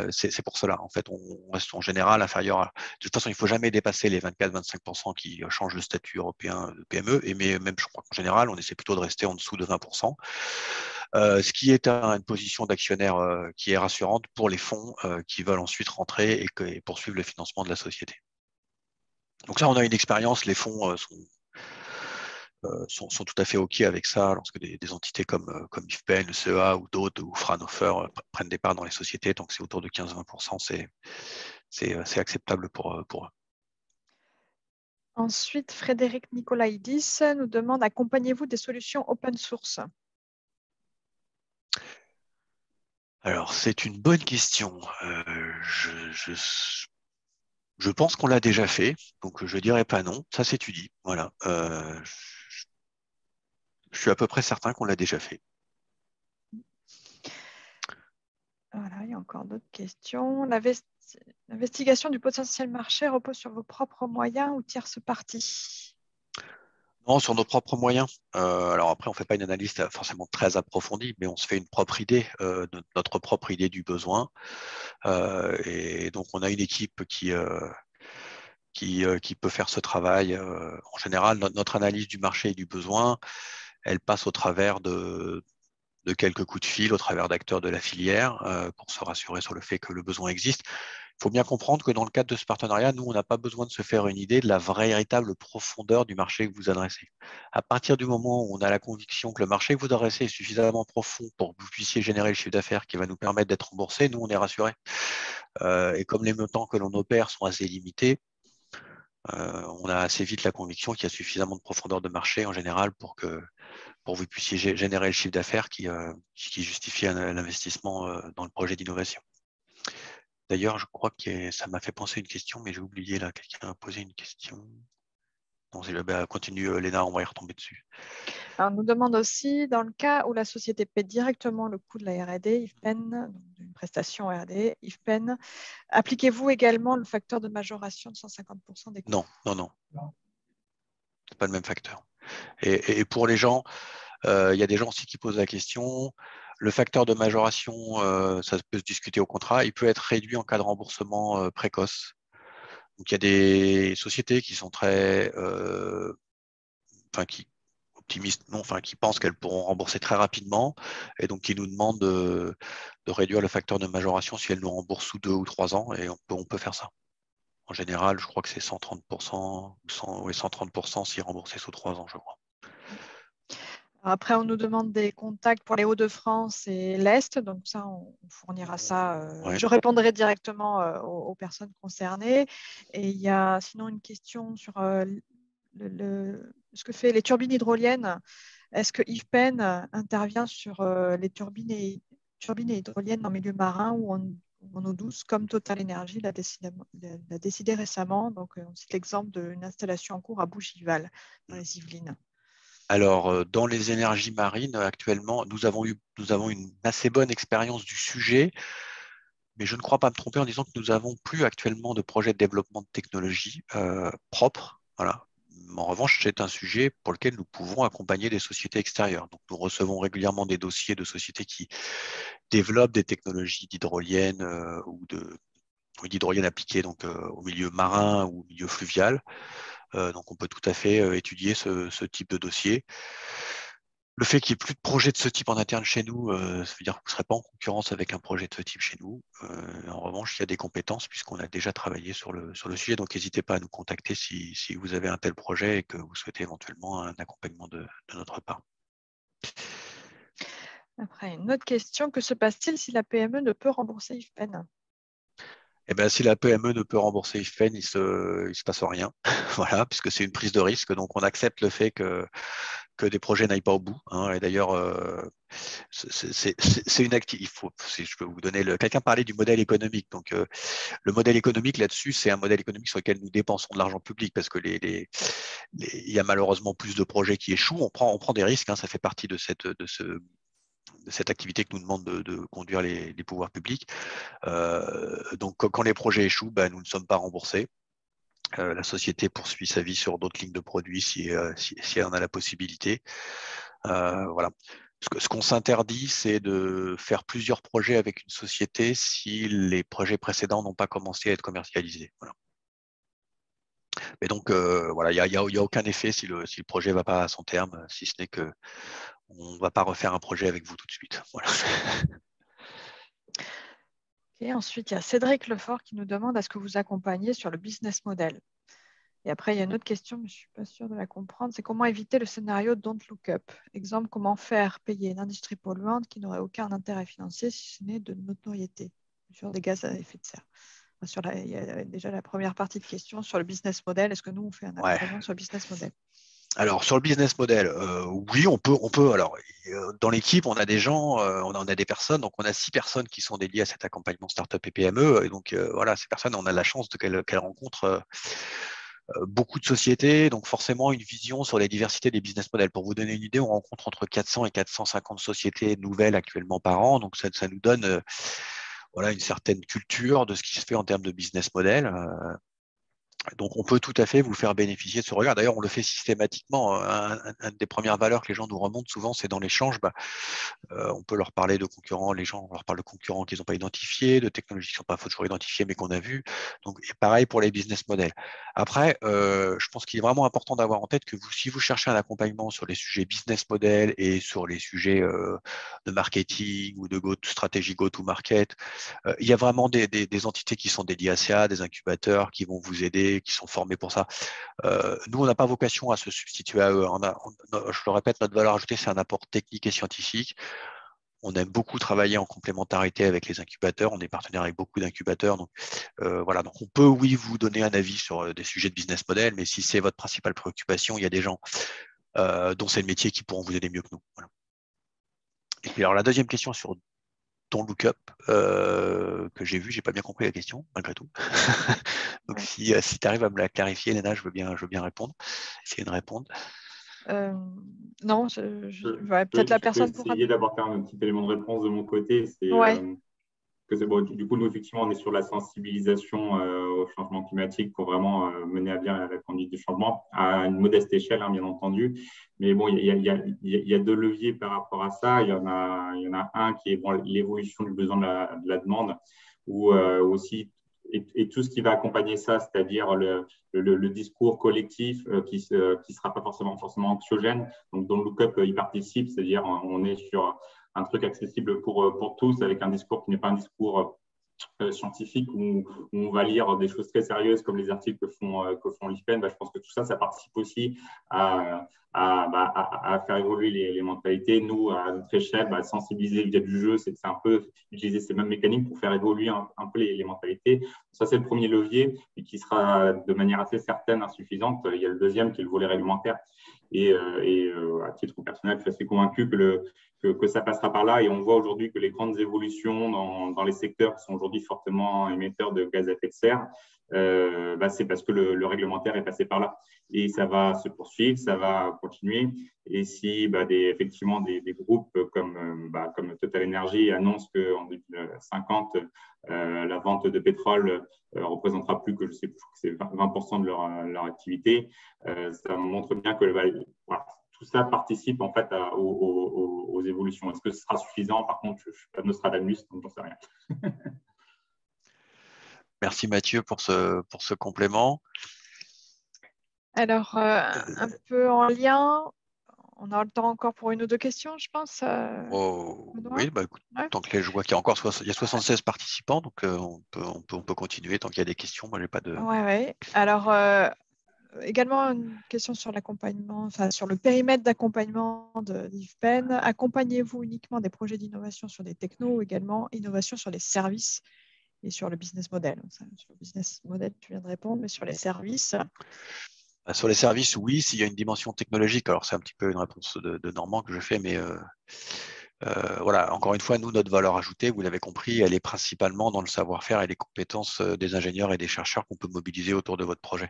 c'est pour cela. En fait, on reste en général inférieur à… De toute façon, il ne faut jamais dépasser les 24-25% qui changent le statut européen de PME, mais même, je crois qu'en général, on essaie plutôt de rester en dessous de 20%. Ce qui est une position d'actionnaire qui est rassurante pour les fonds qui veulent ensuite rentrer et poursuivre le financement de la société. Donc là, on a une expérience, les fonds sont tout à fait OK avec ça lorsque des entités comme IFPEN, le CEA ou d'autres, ou Fraunhofer prennent des parts dans les sociétés, donc c'est autour de 15-20%, c'est acceptable pour eux. Ensuite, Frédéric Nicolaïdis nous demande, accompagnez-vous des solutions open source? Alors, c'est une bonne question. Je pense qu'on l'a déjà fait, donc je ne dirais pas non. Ça s'étudie. Voilà. Je suis à peu près certain qu'on l'a déjà fait. Voilà, il y a encore d'autres questions. L'investigation du potentiel marché repose sur vos propres moyens ou tierces parties? Non, sur nos propres moyens. Alors après, on ne fait pas une analyse forcément très approfondie, mais on se fait une propre idée, notre propre idée du besoin. Et donc, on a une équipe qui peut faire ce travail. En général, notre analyse du marché et du besoin, elle passe au travers de quelques coups de fil, au travers d'acteurs de la filière, pour se rassurer sur le fait que le besoin existe. faut bien comprendre que dans le cadre de ce partenariat, nous, on n'a pas besoin de se faire une idée de la véritable profondeur du marché que vous adressez. À partir du moment où on a la conviction que le marché que vous adressez est suffisamment profond pour que vous puissiez générer le chiffre d'affaires qui va nous permettre d'être remboursé, nous, on est rassurés. Et comme les montants que l'on opère sont assez limités, on a assez vite la conviction qu'il y a suffisamment de profondeur de marché en général pour que vous puissiez générer le chiffre d'affaires qui justifie l'investissement dans le projet d'innovation. D'ailleurs, je crois que ça m'a fait penser à une question, mais j'ai oublié là. Quelqu'un a posé une question. Non, continue, Léna, on va y retomber dessus. Alors, on nous demande aussi, dans le cas où la société paie directement le coût de la R&D, IFPEN, d'une prestation R&D, IFPEN, appliquez-vous également le facteur de majoration de 150% des coûts? Non. C'est pas le même facteur. Et pour les gens, il y a des gens aussi qui posent la question. Le facteur de majoration, ça peut se discuter au contrat. Il peut être réduit en cas de remboursement précoce. Donc, il y a des sociétés qui sont très, qui optimistes, non, qui pensent qu'elles pourront rembourser très rapidement, et donc qui nous demandent de réduire le facteur de majoration si elles nous remboursent sous 2 ou 3 ans, et on peut faire ça. En général, je crois que c'est 130%, 130% si remboursé sous 3 ans, je crois. Après, on nous demande des contacts pour les Hauts-de-France et l'Est. Donc ça, on fournira ça. Ouais. Je répondrai directement aux personnes concernées. Et il y a sinon une question sur ce que fait les turbines hydroliennes. Est-ce que IFPEN intervient sur les turbines et hydroliennes en milieu marin ou en eau douce, comme Total Energy l'a décidé récemment. Donc, on cite l'exemple d'une installation en cours à Bougival, dans les Yvelines. Alors, dans les énergies marines, actuellement, nous avons une assez bonne expérience du sujet, mais je ne crois pas me tromper en disant que nous n'avons plus actuellement de projet de développement de technologie propre. Voilà. En revanche, c'est un sujet pour lequel nous pouvons accompagner des sociétés extérieures. Donc, nous recevons régulièrement des dossiers de sociétés qui développent des technologies d'hydrolienne d'hydrolienne appliquée au milieu marin ou au milieu fluvial. Donc, on peut tout à fait étudier ce type de dossier. Le fait qu'il n'y ait plus de projet de ce type en interne chez nous, ça veut dire que vous ne serez pas en concurrence avec un projet de ce type chez nous. En revanche, il y a des compétences puisqu'on a déjà travaillé sur le sujet. Donc, n'hésitez pas à nous contacter si vous avez un tel projet et que vous souhaitez éventuellement un accompagnement de notre part. Après, une autre question. Que se passe-t-il si la PME ne peut rembourser IFPEN? Eh bien, si la PME ne peut rembourser IFPEN, il ne se passe rien, voilà, puisque c'est une prise de risque. Donc, on accepte le fait que des projets n'aillent pas au bout. Hein. Et d'ailleurs, c'est une activité. Je peux vous donner quelqu'un parlait du modèle économique. Donc, le modèle économique là-dessus, c'est un modèle économique sur lequel nous dépensons de l'argent public parce que il y a malheureusement plus de projets qui échouent. On prend des risques. Hein. Ça fait partie de cette activité que nous demandent de conduire les pouvoirs publics. Donc, quand les projets échouent, nous ne sommes pas remboursés. La société poursuit sa vie sur d'autres lignes de produits si elle en a la possibilité. Voilà. Ce qu'on s'interdit, c'est de faire plusieurs projets avec une société si les projets précédents n'ont pas commencé à être commercialisés. Voilà. Mais donc, voilà, il n'y a aucun effet si le projet ne va pas à son terme, si ce n'est que on ne va pas refaire un projet avec vous tout de suite. Voilà. Et ensuite, il y a Cédric Lefort qui nous demande est-ce que vous accompagnez sur le business model? Et après, il y a une autre question, mais je ne suis pas sûre de la comprendre. C'est comment éviter le scénario Don't Look Up? Exemple, comment faire payer une industrie polluante qui n'aurait aucun intérêt financier si ce n'est de notoriété sur des gaz à effet de serre. Il y a déjà la première partie de question sur le business model. Est-ce que nous, on fait un accompagnement sur le business model? Alors, sur le business model, oui, on peut. Alors, dans l'équipe, on a des gens, on a des personnes. Donc, on a 6 personnes qui sont dédiées à cet accompagnement startup et PME. Et donc, voilà, ces personnes, on a la chance qu'elles rencontrent beaucoup de sociétés. Donc, forcément, une vision sur les diversités des business models. Pour vous donner une idée, on rencontre entre 400 et 450 sociétés nouvelles actuellement par an. Donc, ça nous donne voilà, une certaine culture de ce qui se fait en termes de business model. Donc, on peut tout à fait vous faire bénéficier de ce regard. D'ailleurs, on le fait systématiquement. Une des premières valeurs que les gens nous remontent souvent, c'est dans l'échange. On peut leur parler de concurrents. Les gens, on leur parle de concurrents qu'ils n'ont pas identifiés, de technologies qui ne sont pas toujours identifiées, mais qu'on a vues. Donc, et pareil pour les business models. Après, je pense qu'il est vraiment important d'avoir en tête que si vous cherchez un accompagnement sur les sujets business model et sur les sujets de marketing ou de stratégie go-to-market, il y a vraiment des entités qui sont dédiées à ça, des incubateurs qui vont vous aider, qui sont formés pour ça. Nous, on n'a pas vocation à se substituer à eux. Je le répète, notre valeur ajoutée, c'est un apport technique et scientifique. On aime beaucoup travailler en complémentarité avec les incubateurs. On est partenaire avec beaucoup d'incubateurs. Donc, voilà. Donc, on peut, oui, vous donner un avis sur des sujets de business model, mais si c'est votre principale préoccupation, il y a des gens dont c'est le métier qui pourront vous aider mieux que nous. Voilà. Et puis, alors, la deuxième question sur ton lookup que j'ai vu, j'ai pas bien compris la question, malgré tout. Donc, si tu arrives à me la clarifier, Léna, je veux bien répondre. Essayer de répondre. Non, peut-être la personne pourra essayer d'apporter un petit élément de réponse de mon côté. C'est bon, du coup, nous, effectivement, on est sur la sensibilisation au changement climatique pour vraiment mener à bien la conduite du changement à une modeste échelle, hein, bien entendu. Mais bon, il y a deux leviers par rapport à ça. Il y en a un qui est l'évolution du besoin de la demande, ou aussi et tout ce qui va accompagner ça, c'est-à-dire le discours collectif qui sera pas forcément anxiogène. Donc, dont le lookup y participe, c'est-à-dire on est sur un truc accessible pour tous, avec un discours qui n'est pas un discours scientifique où on va lire des choses très sérieuses comme les articles que font l'IFPEN. Je pense que tout ça, ça participe aussi à faire évoluer les mentalités. Nous, à notre échelle, sensibiliser via du jeu, c'est un peu utiliser ces mêmes mécaniques pour faire évoluer un peu les mentalités. Ça, c'est le premier levier, et qui sera de manière assez certaine insuffisante. Il y a le deuxième qui est le volet réglementaire. Et à titre personnel, je suis assez convaincu que ça passera par là. Et on voit aujourd'hui que les grandes évolutions dans les secteurs qui sont aujourd'hui fortement émetteurs de gaz à effet de serre, c'est parce que le réglementaire est passé par là. Et ça va se poursuivre, ça va continuer. Et si effectivement des groupes comme Total Energy annoncent qu'en 2050, la vente de pétrole représentera plus que, je sais plus, que c'est 20% de leur activité, ça montre bien que voilà, tout ça participe en fait aux évolutions. Est-ce que ce sera suffisant? Par contre, je ne suis pas Nostradamus, donc j'en sais rien. Merci Mathieu pour ce complément. Alors, un peu en lien, on a le temps encore pour une ou deux questions, je pense. Oui, écoute, tant que je vois qu'il y a encore 76 participants, donc on peut continuer tant qu'il y a des questions. Moi, j'ai pas de. Ouais. Alors, également une question sur l'accompagnement, sur le périmètre d'accompagnement de l'IFPEN. Accompagnez-vous uniquement des projets d'innovation sur des technos ou également innovation sur les services et sur le business model? Sur le business model, tu viens de répondre, mais sur les services. Sur les services, oui, s'il y a une dimension technologique, alors c'est un petit peu une réponse de Normand que je fais, mais voilà, encore une fois, nous, notre valeur ajoutée, vous l'avez compris, elle est principalement dans le savoir-faire et les compétences des ingénieurs et des chercheurs qu'on peut mobiliser autour de votre projet.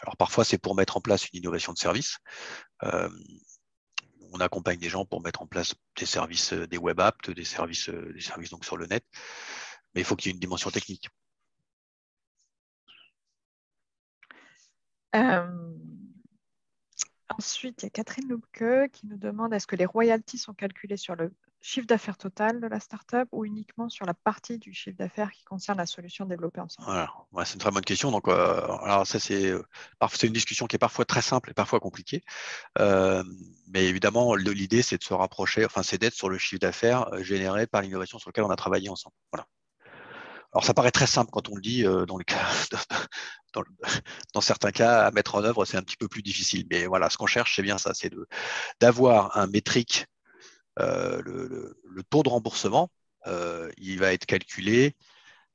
Alors parfois, c'est pour mettre en place une innovation de service. On accompagne des gens pour mettre en place des services, des web apps, des services donc sur le net, mais il faut qu'il y ait une dimension technique. Ensuite, il y a Catherine Loubke qui nous demande est-ce que les royalties sont calculées sur le chiffre d'affaires total de la startup ou uniquement sur la partie du chiffre d'affaires qui concerne la solution développée ensemble? Voilà. Ouais, c'est une très bonne question. Donc, alors ça, c'est une discussion qui est parfois très simple et parfois compliquée. Mais évidemment, l'idée, c'est de se rapprocher, c'est d'être sur le chiffre d'affaires généré par l'innovation sur laquelle on a travaillé ensemble. Voilà. Alors, ça paraît très simple quand on le dit, dans certains cas, à mettre en œuvre, c'est un petit peu plus difficile. Mais voilà, ce qu'on cherche, c'est bien ça, c'est d'avoir un métrique, le taux de remboursement, il va être calculé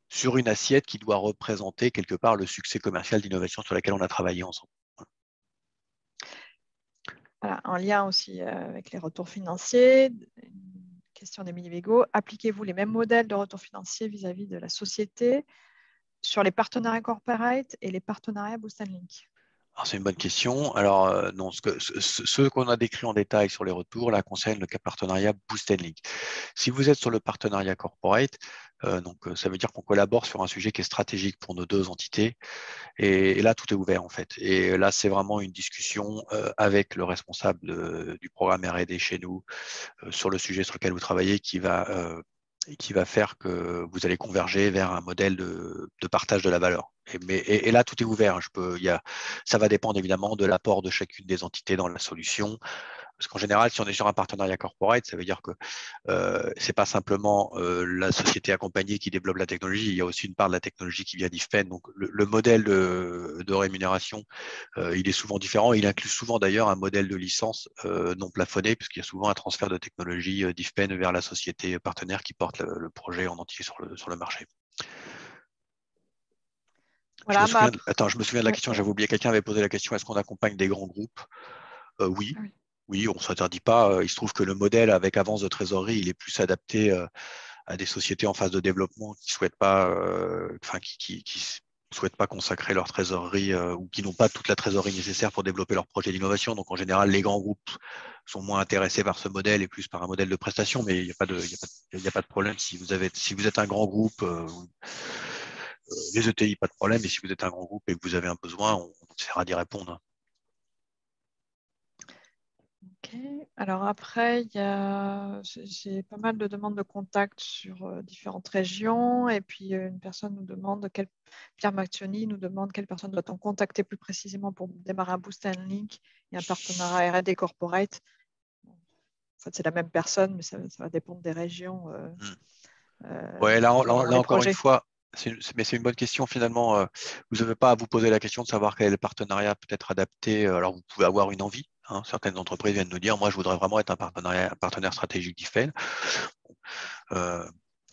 sur une assiette qui doit représenter quelque part le succès commercial d'innovation sur laquelle on a travaillé ensemble. Voilà, en lien aussi avec les retours financiers, une question d'Émilie Vigo. Appliquez-vous les mêmes modèles de retour financier vis-à-vis de la société sur les partenariats corporate et les partenariats Boost & Link? Alors, c'est une bonne question. Alors, non, ce qu'on a décrit en détail sur les retours, là, concerne le partenariat Boost & Link. Si vous êtes sur le partenariat corporate, ça veut dire qu'on collabore sur un sujet qui est stratégique pour nos deux entités. Et là, tout est ouvert, en fait. Et là, c'est vraiment une discussion avec le responsable du programme R&D chez nous sur le sujet sur lequel vous travaillez qui va faire que vous allez converger vers un modèle de partage de la valeur. Et là, tout est ouvert. Ça va dépendre évidemment de l'apport de chacune des entités dans la solution. Parce qu'en général, si on est sur un partenariat corporate, ça veut dire que ce n'est pas simplement la société accompagnée qui développe la technologie, il y a aussi une part de la technologie qui vient d'IFPEN. Donc, le modèle de rémunération, il est souvent différent. Il inclut souvent d'ailleurs un modèle de licence non plafonné, puisqu'il y a souvent un transfert de technologie d'IFPEN vers la société partenaire qui porte le projet en entier sur le marché. Voilà, je me souviens de la question, j'avais oublié, quelqu'un avait posé la question, est-ce qu'on accompagne des grands groupes? Oui. Oui, on ne s'interdit pas. Il se trouve que le modèle avec avance de trésorerie, il est plus adapté à des sociétés en phase de développement qui souhaitent pas, souhaitent pas consacrer leur trésorerie ou qui n'ont pas toute la trésorerie nécessaire pour développer leur projet d'innovation. Donc en général, les grands groupes sont moins intéressés par ce modèle et plus par un modèle de prestation. Mais il n'y a pas de problème si vous êtes un grand groupe. Les ETI, pas de problème. Et si vous êtes un grand groupe et que vous avez un besoin, on essaiera d'y répondre. Ok. Alors après, j'ai pas mal de demandes de contact sur différentes régions. Et puis, une personne nous demande, Pierre Maccioni nous demande quelle personne doit-on contacter plus précisément pour démarrer un Boost & Link et un partenariat R&D Corporate. En fait, c'est la même personne, mais ça va dépendre des régions. Ouais, là encore une fois, mais c'est une bonne question finalement. Vous n'avez pas à vous poser la question de savoir quel est le partenariat peut être adapté. Alors, vous pouvez avoir une envie. Certaines entreprises viennent nous dire, moi, je voudrais vraiment être un partenaire stratégique d'IFPEN.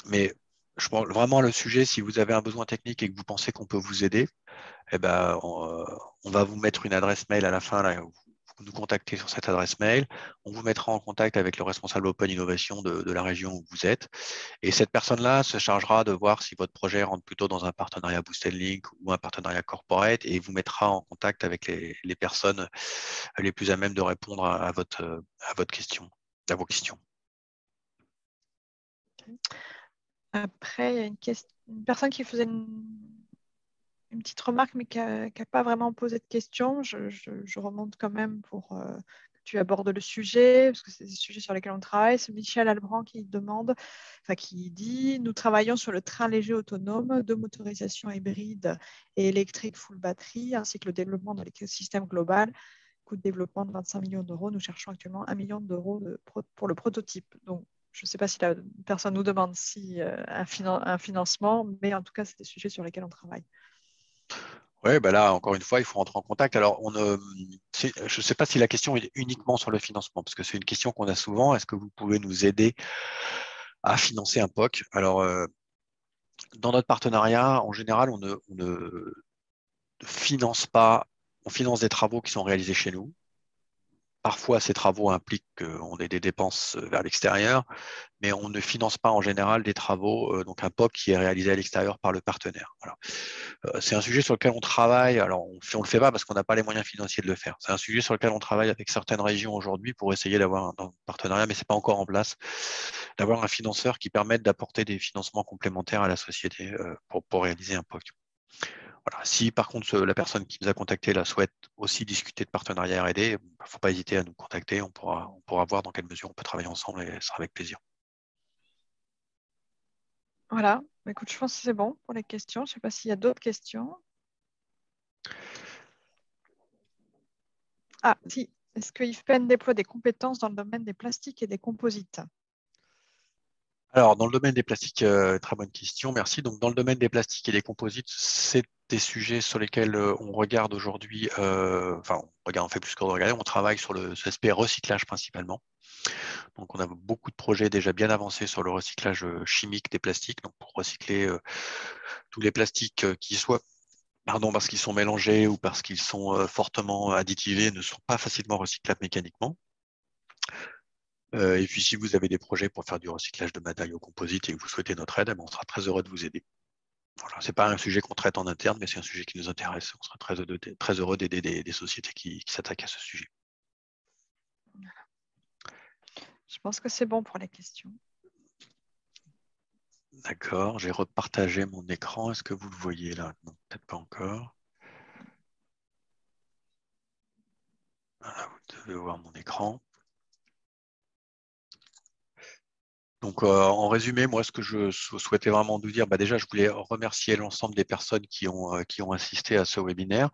Mais je pense vraiment le sujet, si vous avez un besoin technique et que vous pensez qu'on peut vous aider, eh ben, on va vous mettre une adresse mail à la fin. Là, vous nous contactez sur cette adresse mail. On vous mettra en contact avec le responsable Open Innovation de la région où vous êtes. Et cette personne-là se chargera de voir si votre projet rentre plutôt dans un partenariat Boost & Link ou un partenariat corporate et vous mettra en contact avec les personnes les plus à même de répondre à votre question, à vos questions. Après, il y a une personne qui faisait une petite remarque, mais qui n'a pas vraiment posé de questions. Je remonte quand même pour que tu abordes le sujet, parce que c'est des sujets sur lesquels on travaille. C'est Michel Albrand qui dit « Nous travaillons sur le train léger autonome de motorisation hybride et électrique full batterie, ainsi que le développement de l'écosystème global. Coût de développement de 25 millions d'euros. Nous cherchons actuellement 1 million d'euros pour le prototype. » Donc, je ne sais pas si la personne nous demande un financement, mais en tout cas, c'est des sujets sur lesquels on travaille. Oui, ben là, encore une fois, il faut rentrer en contact. Alors, je ne sais pas si la question est uniquement sur le financement, parce que c'est une question qu'on a souvent. Est-ce que vous pouvez nous aider à financer un POC? Alors, dans notre partenariat, en général, on ne finance pas, on finance des travaux qui sont réalisés chez nous. Parfois, ces travaux impliquent qu'on ait des dépenses vers l'extérieur, mais on ne finance pas en général des travaux, donc un POC qui est réalisé à l'extérieur par le partenaire. Voilà. C'est un sujet sur lequel on travaille. Alors, on ne le fait pas parce qu'on n'a pas les moyens financiers de le faire. C'est un sujet sur lequel on travaille avec certaines régions aujourd'hui pour essayer d'avoir un partenariat, mais ce n'est pas encore en place, d'avoir un financeur qui permette d'apporter des financements complémentaires à la société pour réaliser un POC. Voilà. Si par contre la personne qui nous a contacté là, souhaite aussi discuter de partenariat R&D, il ne faut pas hésiter à nous contacter. On pourra voir dans quelle mesure on peut travailler ensemble et ce sera avec plaisir. Voilà, écoute, je pense que c'est bon pour les questions. Je ne sais pas s'il y a d'autres questions. Ah, si. Est-ce que IFPEN déploie des compétences dans le domaine des plastiques et des composites? Alors, dans le domaine des plastiques, très bonne question, merci. Donc, dans le domaine des plastiques et des composites, c'est des sujets sur lesquels on regarde aujourd'hui, on fait plus que de regarder, on travaille sur l'aspect recyclage principalement. Donc, on a beaucoup de projets déjà bien avancés sur le recyclage chimique des plastiques, donc pour recycler tous les plastiques qui soient, parce qu'ils sont mélangés ou parce qu'ils sont fortement additivés, ne sont pas facilement recyclables mécaniquement. Et puis, si vous avez des projets pour faire du recyclage de matériaux composites et que vous souhaitez notre aide, on sera très heureux de vous aider. Voilà, ce n'est pas un sujet qu'on traite en interne, mais c'est un sujet qui nous intéresse. On sera très heureux d'aider des sociétés qui s'attaquent à ce sujet. Je pense que c'est bon pour les questions. D'accord, j'ai repartagé mon écran. Est-ce que vous le voyez là? Non, peut-être pas encore. Voilà, vous devez voir mon écran. Donc, en résumé, moi, ce que je souhaitais vraiment vous dire, déjà, je voulais remercier l'ensemble des personnes qui ont assisté à ce webinaire.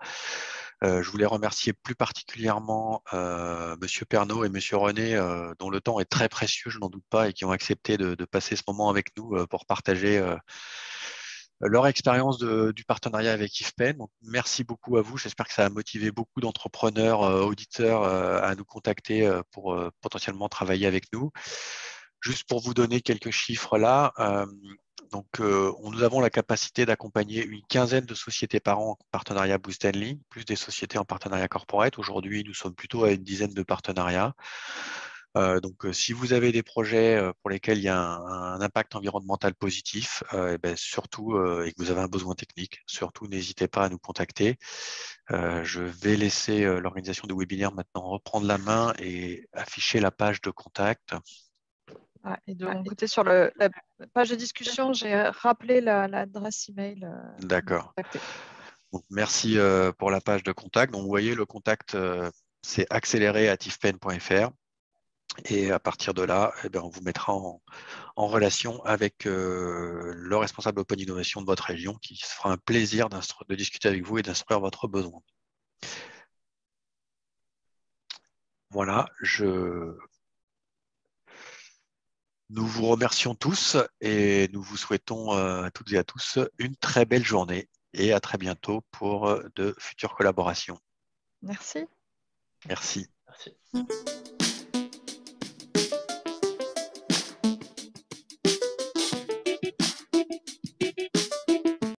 Je voulais remercier plus particulièrement Monsieur Pernaut et Monsieur René, dont le temps est très précieux, je n'en doute pas, et qui ont accepté de passer ce moment avec nous pour partager leur expérience du partenariat avec IFPEN. Donc, merci beaucoup à vous. J'espère que ça a motivé beaucoup d'entrepreneurs, auditeurs à nous contacter pour potentiellement travailler avec nous. Juste pour vous donner quelques chiffres là, nous avons la capacité d'accompagner une quinzaine de sociétés par an en partenariat Boost & Lean, plus des sociétés en partenariat corporate. Aujourd'hui, nous sommes plutôt à une dizaine de partenariats. Si vous avez des projets pour lesquels il y a un impact environnemental positif, surtout, et que vous avez un besoin technique, surtout n'hésitez pas à nous contacter. Je vais laisser l'organisation du webinaire maintenant reprendre la main et afficher la page de contact. Et de mon côté, sur la page de discussion, j'ai rappelé l'adresse email. D'accord. Donc, merci pour la page de contact. Donc, vous voyez, le contact, c'est accéléré@ifpen.fr. Et à partir de là, on vous mettra en relation avec le responsable Open Innovation de votre région qui se fera un plaisir de discuter avec vous et d'instruire votre besoin. Voilà, nous vous remercions tous et nous vous souhaitons à toutes et à tous une très belle journée et à très bientôt pour de futures collaborations. Merci. Merci. Merci.